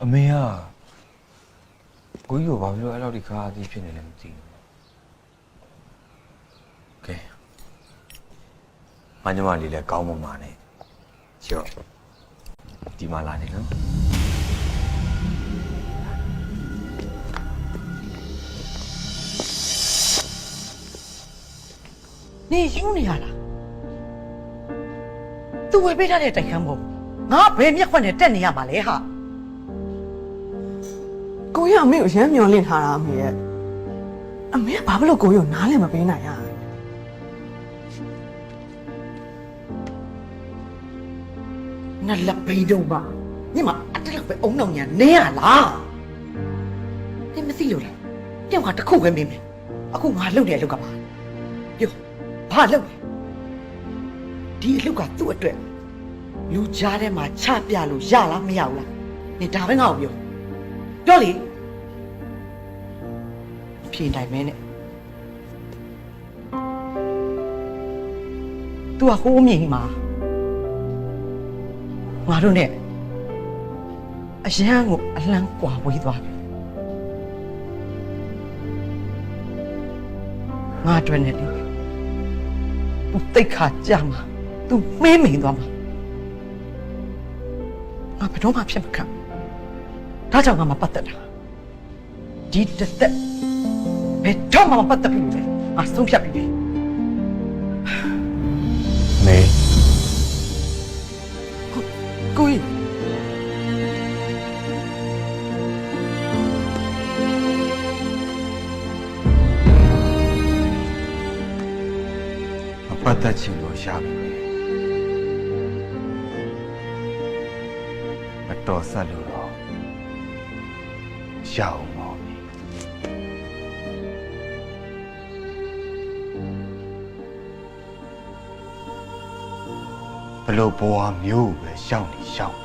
အမေကကိုကြီးကိုဘာဖြစ်လို့အဲ့လောက်ဒီခါအသေးဖြစ်နေလဲမသိဘူးโอเคမညမလေးလည်းကောင်းမှမှာနဲ့ကျော်ဒီမှာလာနေနော် နေယူနေရလားသူဝယ်ပေးထားတဲ့တိုက်ခန်းမို့ငါဘယ်မျက်ခွက်နဲ့တက်နေရမှာလဲဟာ ကိုကြီးအမေကိုရမ်းမျောလင့်ထားတာအမေရဲ့အမေကဘာဖြစ်လို့ကိုကြီးကိုနားလည်မပေးနိုင်ရလဲ ငါလက်ပိန်တော့ပါညမအတက်လောက်ပဲအုံနောက်ညာနေရလားနေမသိလို့လေပြောက်ကတစ်ခုပဲမင်းမယ်အခုငါလုပ်နေတဲ့အလုပ်ကပါပြောဘာလုပ်လဲဒီအလုပ်ကသူ့အတွက်လူကြားထဲမှာချပြလို့ရလားမရဘူးလားနေဒါပဲငါ့ကိုပြောလေဖြေနိုင်မဲနဲ့ तू ဟိုးမြင်မှာငါတို့နဲ့အရန်ကိုအလန်းကွာဝေးသွားပြီငါအတွက်နဲ့လေ तू တိတ်ခါကြမှာ तू မေးမိန်သွားမှာငါဘယ်တော့မှဖြစ်မခံဒါကြောင့်ငါမပတ်သက်တာဒီတစ်သက်ဘယ်တော့မှမပတ်သက်ဘူးလေငါဆုံးဖြတ်ပြီ မေ ကိုကြီး မပတ်သက်ချင်လို့ရပြီမတော်ဆက်လို့တော့ရအောင်ပါဘလို့ဘွားမျိုးပဲရှောင်းနေရှောင်း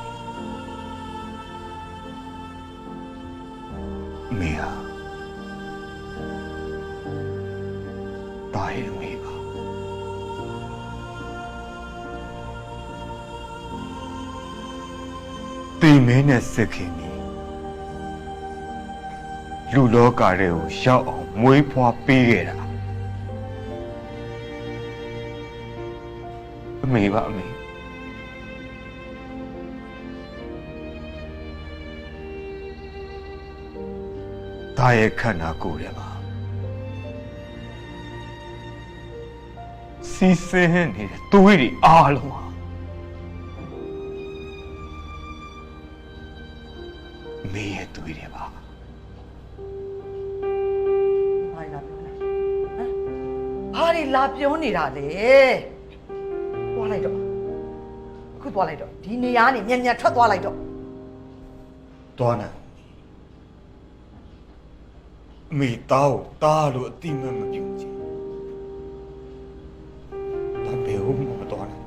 နေမေဟာတာရဲ့မေပါတိမင်းနဲ့စက်ခင်ကြီးလူလောကတွေကိုရောက်အောင်မွေးဖွားပေးခဲ့တာအမေပါအမေတာရဲ့ခန္ဓာကိုယ်ထဲမှာစီးဆင်းနေတဲ့သွေးတွေအားလုံးဟာမေရဲ့သွေးတွေပါ ဘာတွေလာပြောနေတာလဲသွားလိုက်တော့အခုသွားလိုက်တော့ဒီနေရာကနေမြန်မြန်ထွက်သွားလိုက်တော့ သွားနာအမေသားကိုသားလို့အတိမတ်မပြုချင်ဒါဘယ်ဟုတ်မှမသွားနိုင်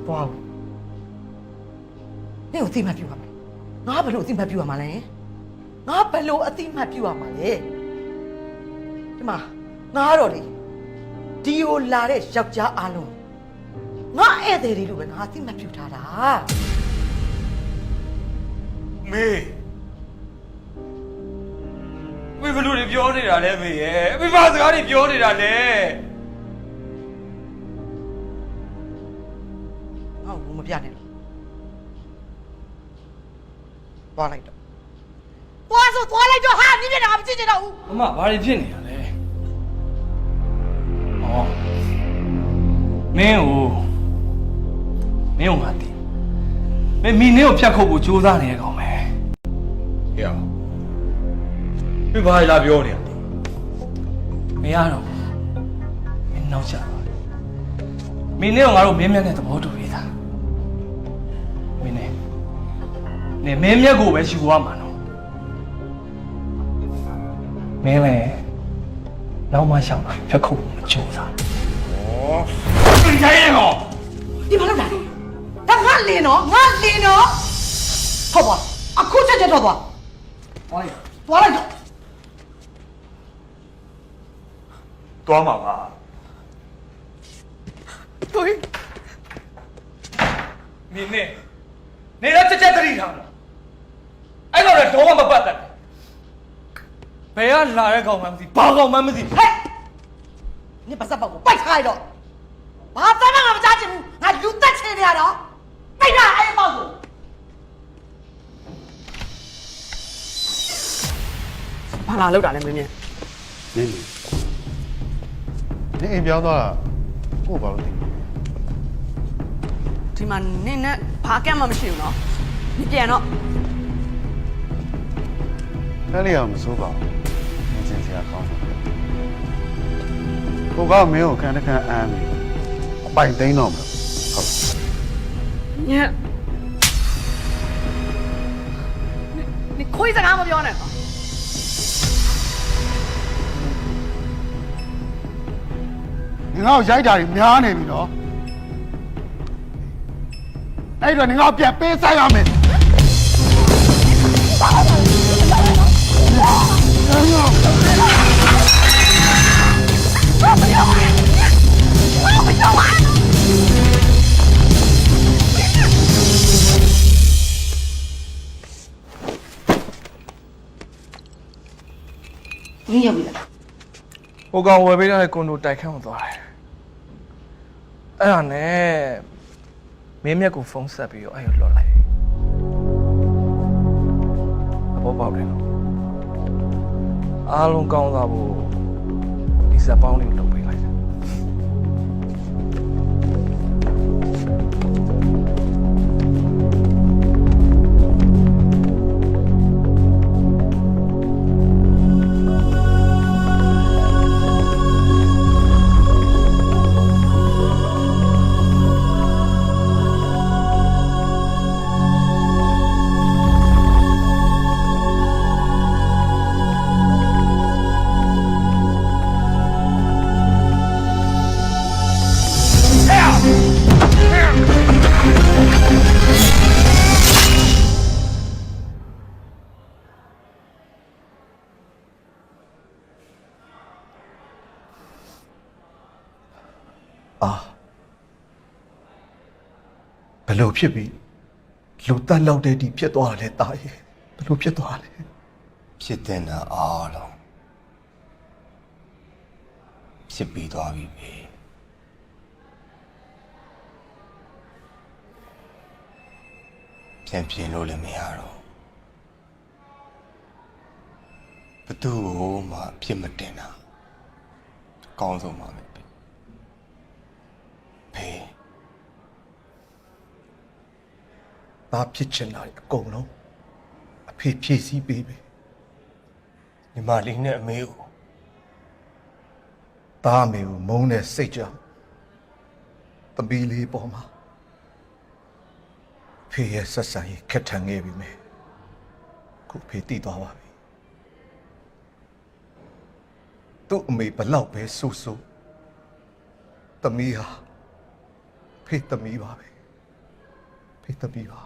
သွားဘူးနေကိုသိမှတ်ပြရမယ်ငါဘယ်လိုအသိမှတ်ပြရမှာလဲငါဘယ်လိုအသိမှတ်ပြရမှာလဲဒီမှာငါတော့လေဒီကိုလာတဲ့ယောက်ျားအားလုံးငါဧည့်သည်တွေလို့ပဲငါအသိမှတ်ပြထားတာ မေဘယ်လိုတွေပြောနေတာလဲမေရဲ့အမေဘာစကားတွေပြောနေတာလဲ ငါ့ကိုမပြနဲ့သွားလိုက်တော့သွားဆိုသွားလိုက်တော့ဟာမြင်နေတာမကြည့်ချင်တော့ဘူး အမဘာတွေဖြစ်နေရလဲဩမင်းငါတည်မင်းမင်းကိုဖြတ်ခုတ်ဖို့ကြိုးစားနေရကောင်ပဲ ဟေ့မေဘာလာပြောနေရလဲ မရတော့ဘူးမင်း နောက်ကျပါမင်းနဲ့ငါတို့မင်းမြတ်နဲ့သဘောတူရတာမင်းနဲ့နေမင်းမြတ်ကိုပဲယူရမှာနော်မင်းလည်းနောက်မှရှောင်တာဖြတ်ခုတ်မကြိုးစားဩဒီတိုင်းရော ဒီဘာလို့လဲဒါငါလင်းနော်ဟုတ်ပါအခုချက်တော့သွားသွားလိုက်တော့ သွားမှာပါ 对，မင်းနဲ့နေတော့ချက်တတိထားမှာအဲ့တော့တော့မပတ်တယ်ဘယ်ကလာတဲ့ကောင်မှမသိဘာကောင်မှမသိ ဟဲ့你把这把我掰开了ဘာသမ်းမှမကြားချင်ဘူးငါလူတက်ချင်နေရတော့ပိတ်တာအဲ့ပေါက်ကို ဘာလာလောက်တာလဲမင်းမြတ် နေအိမ်ပြောင်းသွားတာကို့ဘာလို့သိ ဒီမှာနင်းနဲ့ဘာကမှမရှိဘူးနော်ဒီပြန်တော့ လဲလေးအောင်မစိုးပါဘူးငင်းစရာကောင်းတယ်ကိုကမင်းကိုခံတခံအမ်းပြီအပိုင်သိမ်းတော့မှာဟုတ် ညက်你ခွေးစကားမပြောနဲ့ ငါ့ကိုရိုက်တာတွေများနေပြီနော်အဲ့တော့ငါ့ကိုပြန်ပေးဆိုင်ရမယ်你要不要？ ဟိုကောင်ဝယ်ပေးတဲ့ကွန်ဒိုတိုက်ခန်းကိုသွားတယ်အဲ့ဒါနဲ့မင်းမြတ်ကိုဖုန်းဆက်ပြီးတော့အဲ့ကိုလွှတ်လိုက်အပေါ်ပေါက်တယ်နော်အားလုံးကောင်းသွားဖို့ဒီစက်ပေါင်းလေးကိုလုပ်ပေးလိုက်တယ် ဘယ်လိုဖြစ်ပြီးလူတက်လောက်တဲ့ဒီဖြစ်သွားတယ်တာရဲ့ဘယ်လိုဖြစ်သွားလဲ ဖြစ်တဲ့နာအားလုံးဖြစ်ပြီးသွားပြီပဲပြန်ပြင်လို့လည်းမရတော့ဘသူ့ကိုမှဖြစ်မတင်တာအကောင်းဆုံးပါပဲဖေး ဒါဖြစ်ချင်တာအကုန်လုံးအဖေဖြည့်ဆည်းပေးပဲ ညီမလေးနဲ့အမေကို ဒါအမေကိုမုန်းတဲ့စိတ်ကြောင့်တပီးလေးပေါ်မှာဖေရဲ့ဆက်ဆံရေးခက်ထန်ခဲ့ပြီမယ်ခုဖေတည်သွားပါပြီသူ့အမေဘလောက်ပဲဆူဆူတမီးဟာဖေတမီးပါပဲဖေတမီးပါ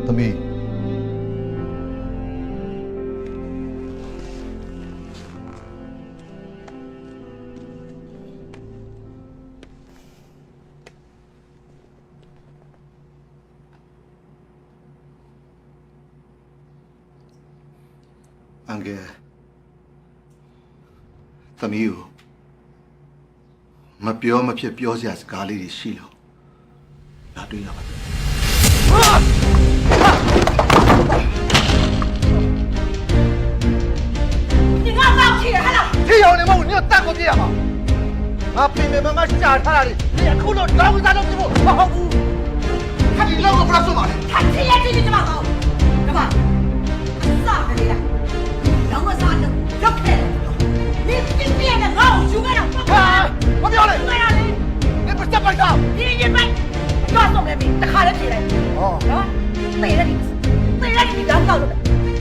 သမီး ဟ Uncle သမီးကိုမပြောမဖြစ်ပြောစရာစကားလေးတွေရှိလို့လာတွေ့ရပါမယ်你干嘛去哈啦？这样的梦你要带过去啊？俺平民们俺家他那里，你也扣了老子咱都不好好不？看你老个不拉说嘛的，他吃也吃你这么好，干嘛？啥子的啦？让我啥子？要开了，你今天的好就这样。看，我不要了。这样的，你不是干啥？你一百，告诉我们没？他看得起来。哦，啊，对了你当告诉他。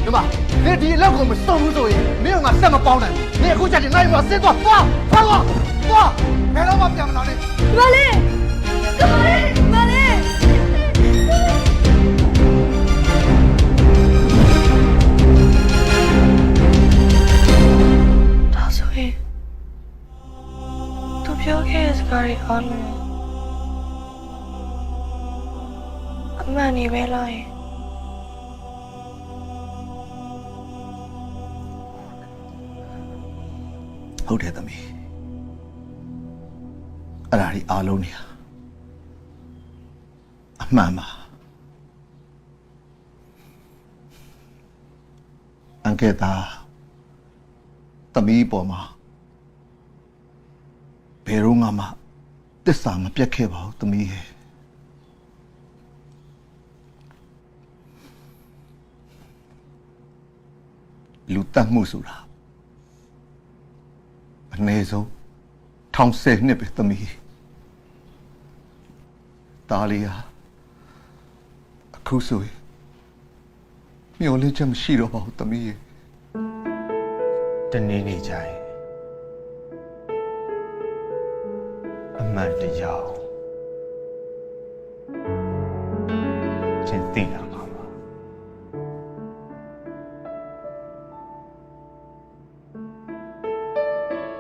对吧？你第一老个没收入作业，没有俺什么包呢？你回家的俺有谁做？走，走我，走，别让我变不了的。妈嘞，妈嘞。ဒါဆိုရင်သူပြောခဲ့တဲ့စကားတွေအားလုံးအမှန်နေပဲလားယင် ဟုတ်တယ်သမီးအဲ့ဒါဒီအားလုံးနေအမှန်ပါအန်ကယ်တာသမီးပေါ်မှာဘယ်တော့မှတစ္ဆာမပြတ်ခဲ့ပါဘူးသမီးရဲ့လူတတ်မှုဆိုတာအနည်းဆုံး10နှစ်ပဲသမီးဒါလေးဟာအခုဆိုရင်မျောလင်းချက်မရှိတော့ပါဘူးသမီးရဲ့ တနေ့နေ့ကြရင်အမှန်တရားချင်းသိလာမှာပါ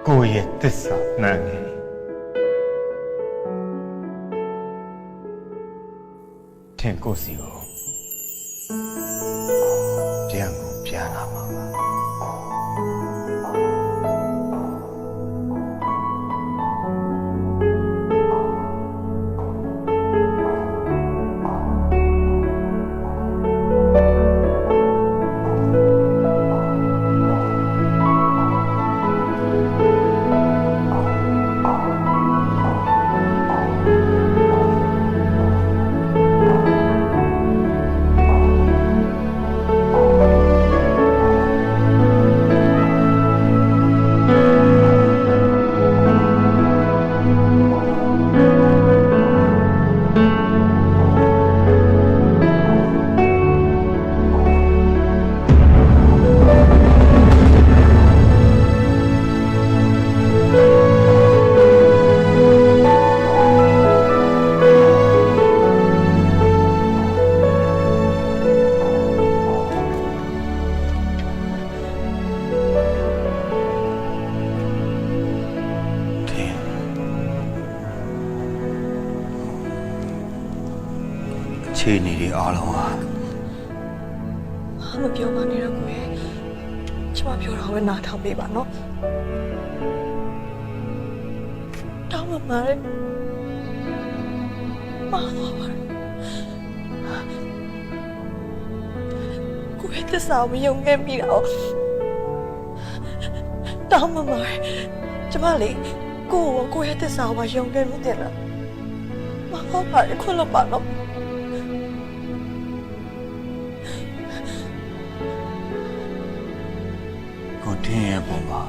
ကိုယ့်ရဲ့သစ္စာမှန်တယ်ထင်ကိုယ်စီကိုပြန်ကိုပြန်လာမှာပါ ခြေနေတွေအားလုံးဟာ မပြောပါနဲ့တော့ကိုရဲ့ကျမပြောတာပဲနားထောင်ပေးပါနော်တောင်းပါရဲ့မဟုတ်ပါကိုရဲ့သစ္စာမယုံခဲ့မိတော့တောင်းပါရဲ့ကျမလေးကိုရဲ့သစ္စာကိုယုံခဲ့မိတယ်လားမဟုတ်ပါဘူးခွလို့ပါနော် ကိုတင်းရဲ့ပုံမှာ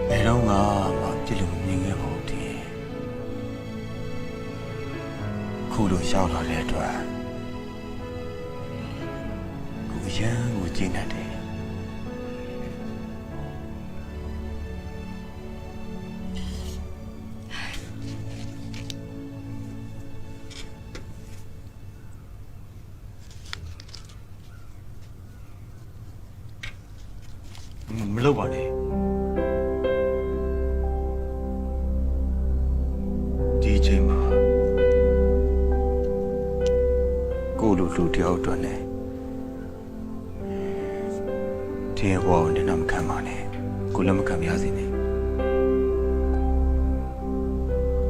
ဘယ်တော့မှပြစ်လို့မမြင်ခဲ့ပါဘူးတင်းခုလိုရောက်လာတဲ့အတွက်ကိုရန်ကိုကျင်းတတ်တယ်မလုပ်ပါနဲ့ဒီအချိန်မှာကိုလိုလူတယောက်အတွက်နဲ့ ဖေရဲ့ဘဝကိုနင်တော့မခံပါနဲ့ကိုလည်းမခံပါစေနဲ့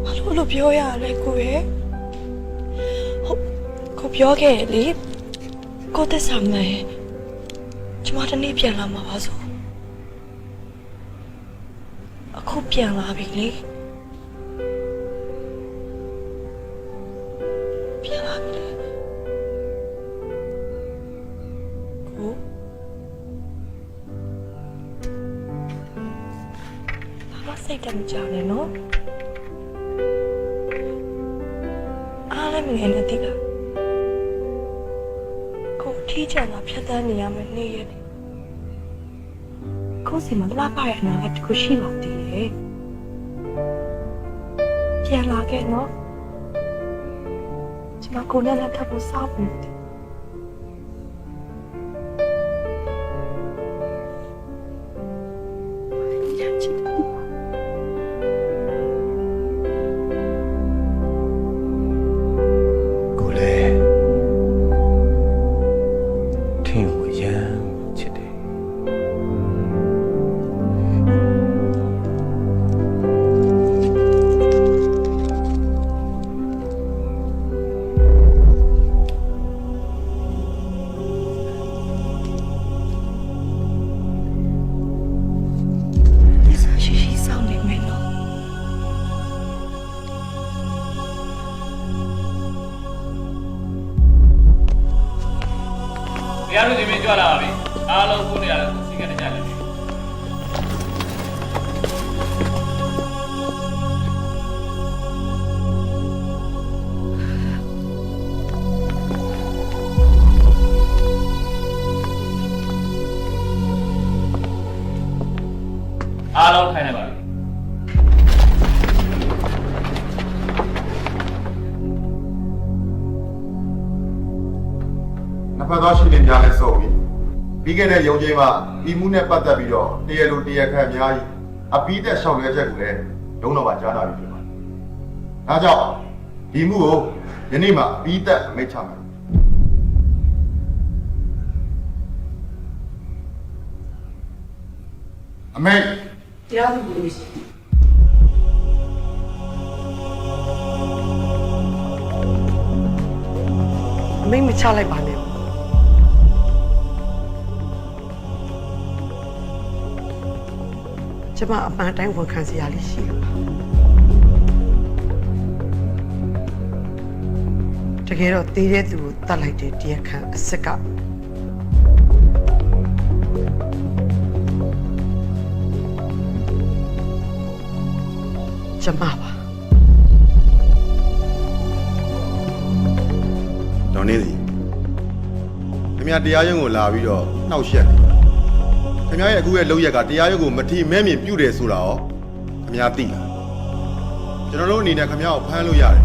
ဘာလို့ပြောရလဲကိုရဲ့ဟုတ်ကိုပြောခဲ့လေကိုသက်ဆောင်မယ်ကျမတနေ့ပြန်လာမှာပါဆိုအခုပြန်လာပြီလေပြန်လာပြီလေကိုဘာမှစိတ်တမကြနဲ့နော်အားလည်းမငယ်နဲ့တိလားကိုထီးချင်တာဖြတ်တန်းနေရမယ်နေ့ရက်ကိုစီမလာပါရဲ့အနာကတခုရှိပါသေးတယ်ပြန်လာခဲ့နော်ကျမကိုနဲ့လက်ထပ်ဖို့စောင့်နေတယ်ကိုလည်းထင်ကိုရမ်းချစ်တယ် ရှိရှိစောင့်နေမယ်နော် တရားတို့ဒီပြင်ကြွလာပါပြီအားလုံးကိုနေရာကိုစီကနေကြတယ်အားလုံးထိုင်နေပါပြီ နှစ်ဖက်သောရှိနေများလဲစုံပြီပြီးခဲ့တဲ့ရုံးချိန်မှာဒီမှုနဲ့ပတ်သက်ပြီးတော့တရားလိုတရားခံအများကြီးအပိသက်ရှောင်ရဲချက်ကိုလည်းလုံးတော့ပါကြားနာပြီဖြစ်ပါတယ်။ဒါကြောင့်ဒီမှုကိုယနေ့မှအပိသက်အမိန့်ချမယ်အမိန့် တရားသူကြီးရှိအမိတ်မချလိုက်ပါနဲ့ကျမအမှန်တိုင်းဝန်ခံစရာလေးရှိလို့တကယ်တော့တေးတဲ့သူကိုတတ်လိုက်တဲ့တရားခံအစ်စ်ကကျမပါ ဒေါ်နေသည်ခင်ဗျားတရားရုံးကိုလာပြီးတော့နှောက်ယှက်တယ်ခင်ဗျားရဲ့အခုရဲ့လုပ်ရက်ကတရားရုံးကိုမထီမဲမြင်ပြုတ်တယ်ဆိုတာရောခင်ဗျားသိလားကျွန်တော်တို့အနေနဲ့ခင်ဗျားကိုဖမ်းလို့ရတယ်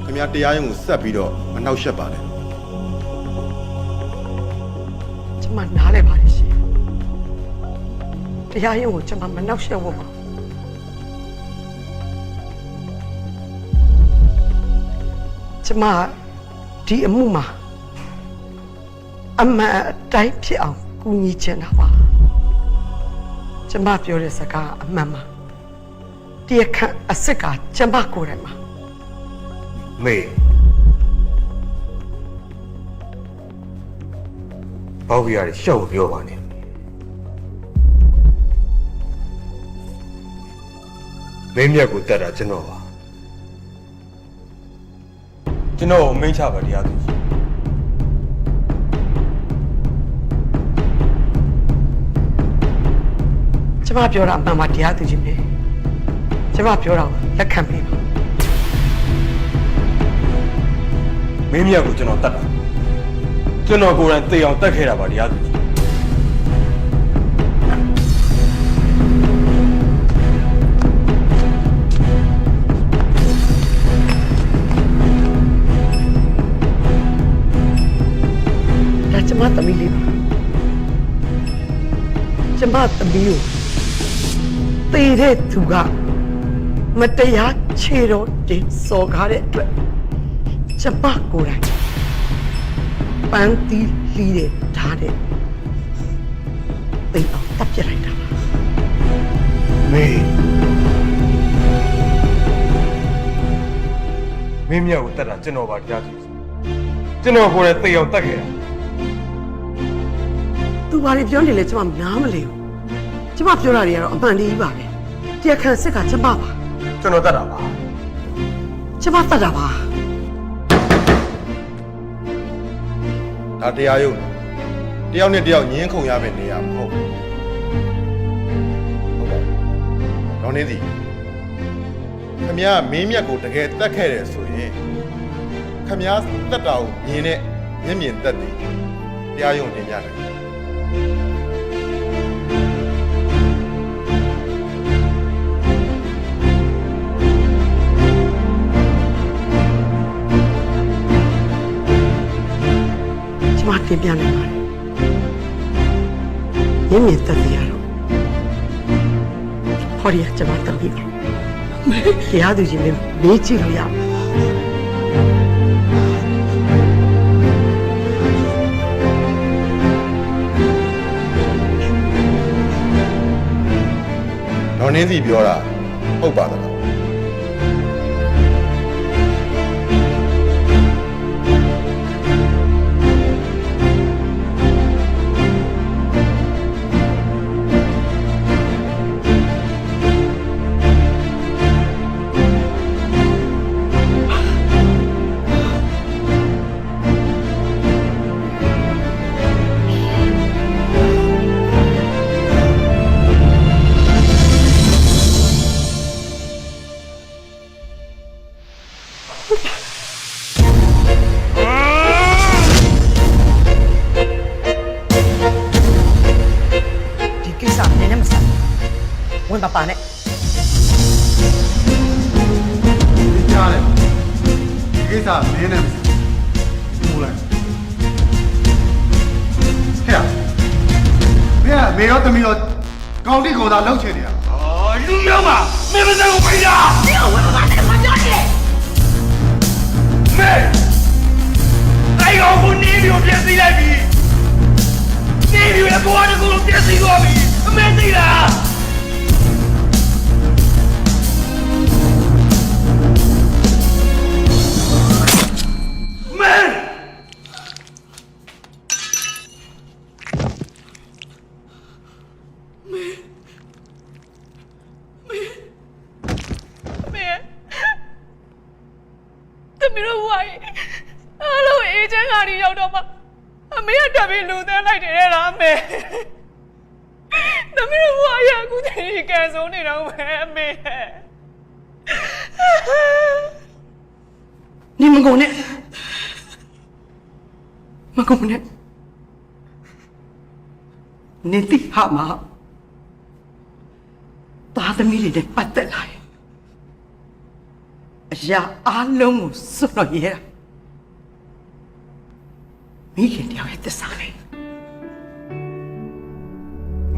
ခင်ဗျားတရားရုံးကိုဆက်ပြီးတော့မနှောက်ယှက်ပါနဲ့ ကျမနားလဲပါလိမ့်ရှင်တရားရုံးကိုကျမမနှောက်ယှက်ဖို့ပါကျမဒီအမှုမှာအမှန်အတိုင်းဖြစ်အောင်ကူညီချင်တာပါကျမပြောတဲ့စကားအမှန်ပါတရားခံအစ်စ်ကကျမကိုယ်တိုင်ပါ မေဘောက်ပြရတယ်ရှောက်ပြောပါနဲ့မင်းမြတ်ကိုတတ်တာကျွန်တော်ပါ ကျွန်တော်ကိုမိန့်ချပါတရားသူကြီး ကျမပြောတာအမှန်ပါတရားသူကြီးပဲကျမပြောတာကိုလက်ခံပေးပါ မင်းမြတ်ကိုကျွန်တော်တတ်တာကျွန်တော်ကိုယ်တိုင်သိအောင်တတ်ခဲ့တာပါတရားသူကြီး ဒါကျမသမီးလေးပါကျမသမီးကိုသေတဲ့သူကမတရားခြေတော်တင်စော်ကားတဲ့အတွက်ကျမကိုယ်တိုင်ပန်းတီးလီးတဲ့ဓာတ်တဲ့ သိမ်းအောင်တပ်ပြစ်လိုက်တာပါ မင်းမြောက်ကိုတတ်တာကျွန်တော်ပါတရားသူကျွန်တော်ကိုယ်တိုင်သိအောင်တတ်ခဲ့တာ သူဘာတွေပြောနေလဲကျမနားမလဲဘူးကျမပြောတာတွေကတော့အမှန်တည်းပါပဲတရားခံစစ်ကကျမပါ ကျွန်တော်တတ်တာပါ ကျမတတ်တာပါ ဒါတရားရုံးတယောက်နဲ့တယောက်ညင်းခုန်ရမယ့်နေရာမဟုတ်ဘူးဟုတ်ကဲ့ဒေါ်နေသည်ခမရမင်းမြတ်ကိုတကယ်တတ်ခဲ့တယ်ဆိုရင်ခမရတတ်တာကိုမြင်နဲ့မျက်မြင်တတ်တယ်တရားရုံးတင်ပြတယ်ကျမတင်ပြနိုင်ပါတယ်မျက်မြင်သက်သေရတော့ဟောဒီကကျမတတ်ပြီပါတရားသူကြီးလည်းမေးကြည့်လို့ရပါ ဒေါ်နေသည်ပြောတာဟုတ်ပါသလား ဒီကိစ္စနည်းနည်းမဆိုင်ဝင်ပါနဲ့ ဒီကြားတယ်ဒီကိစ္စမင်းနဲ့မဆိုင်ဘူးလားဟဲ့မင်းကမေရောသမီးရောကောင်းတိကောင်သာလှုပ်ချင်နေတာ လူမျိုးမှာမင်းမစံကိုပိတ်တာ 你要问我干什么叫你？ မေအဲ့ကောင်ကိုနေပြီးပြည့်စည်လိုက်ပြီနေပြီးလည်းဘဝတစ်ခုလုံးပြည့်စည်သွားပြီအမေသိလားမေသမီးတို့ဝိုင်းအားလုံးအေးချမ်းကနေရောက်တော့မှအမေကတက်ပြီးလူသန်းလိုက်တယ်လားအမေသမီးတို့ဝိုင်းရအခုတည်းကဲဆုံးနေတော့ပဲအမေ你们公呢？မကုန်နဲ့နေတိဟာမှာသားသမီးတွေနဲ့ပတ်သက်လာရင်အရာအလုံးကိုစွန့်လို့ရတာမိခင်တယောက်ရဲ့သစ္စာပဲ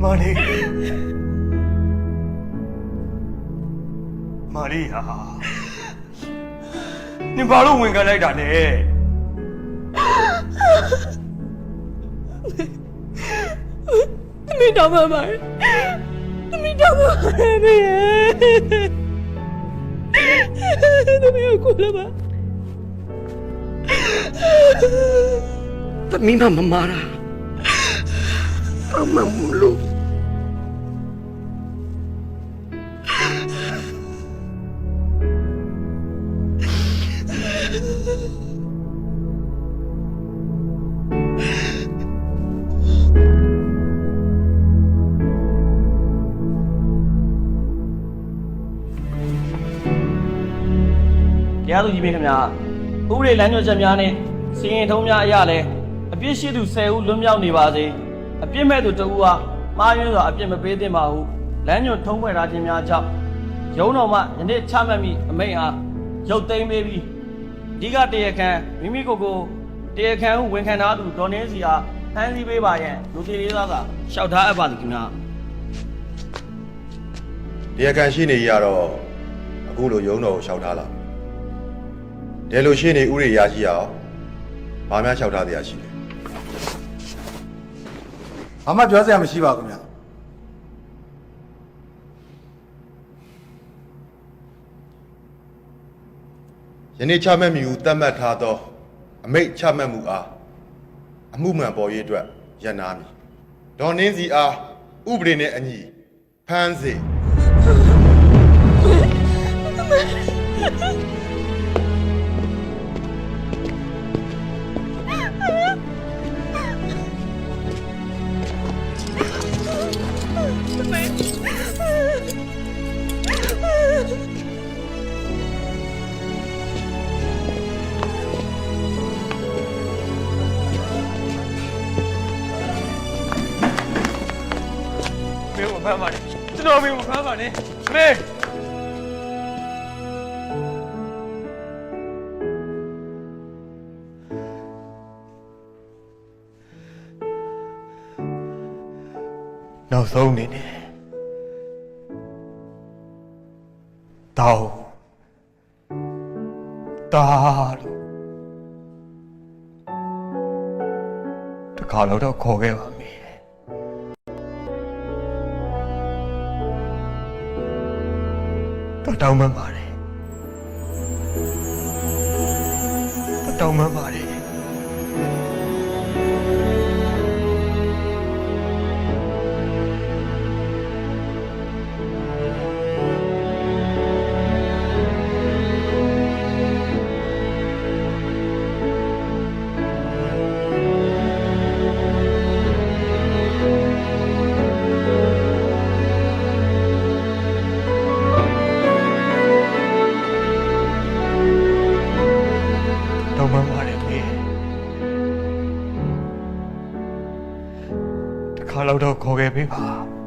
မာရီဟာနင်ဘာလို့ဝင်ခံလိုက်တာလဲ သမီးတောင်းပါပါသမီးတောင်းပါပါမေသမီးကိုလာပါသမီးမမာတာအမမလို့တရားသူကြီးမင်းခင်ဗျာဥပဒေလမ်းညွှန်ချက်များနဲ့စီရင်ထုံးများအရလဲအပြစ်ရှိသူ10ဦးလွတ်မြောက်နေပါစေအပြစ်မဲ့သူ2ဦးဟာမှားယွင်းစွာအပြစ်မပေးသင့်ပါဟုလမ်းညွှန်ထုံးဖွဲ့ထားခြင်းများကြောင့်ရုံးတော်မှယနေ့ချမှတ်မိအမိန့်အားရုပ်သိမ်းပေးပြီးအဓိကတရားခံမိမိကိုယ်ကိုတရားခံဟုဝန်ခံထားသူဒေါ်နေစီအားဖမ်းဆီးပေးပါရန်လူကြီးလေးသားသာလျှောက်ထားအပ်ပါသည်ခင်ဗျာ တရားခံရှိနေရတော့အခုလိုရုံးတော်ကိုလျှောက်ထားလာတယ်လို့ရှိနေဥရိယာရှိအောင်ဘာများလျှောက်ထားတရားရှိလဲ ဘာမှပြောစရာမရှိပါဘူးခင်ဗျ ယနေ့ချမှတ်မည်ဟုသတ်မှတ်ထားသောအမိန့်ချမှတ်မှုအားအမှုမှန်ပေါ်ရေးအတွက်ရန်နာမည်ဒေါ်နင်းစီအားဥပဒေနှင့်အညီဖမ်းစေ မင်းကိုဖမ်းပါနဲ့ကျွန်တော်မင်းကိုဖမ်းပါနဲ့မင်းနောက်ဆုံးအနေနဲ့တောင်းတာလို့တခါတော့ခေါ်ခဲ့ပါမယ်တောင်းပန်ပါတယ်တောင်းပန်ပါတယ်တောင်းပန်ပါတယ်မင်းတခါတော့ခေါ်ခဲ့ပေးပါ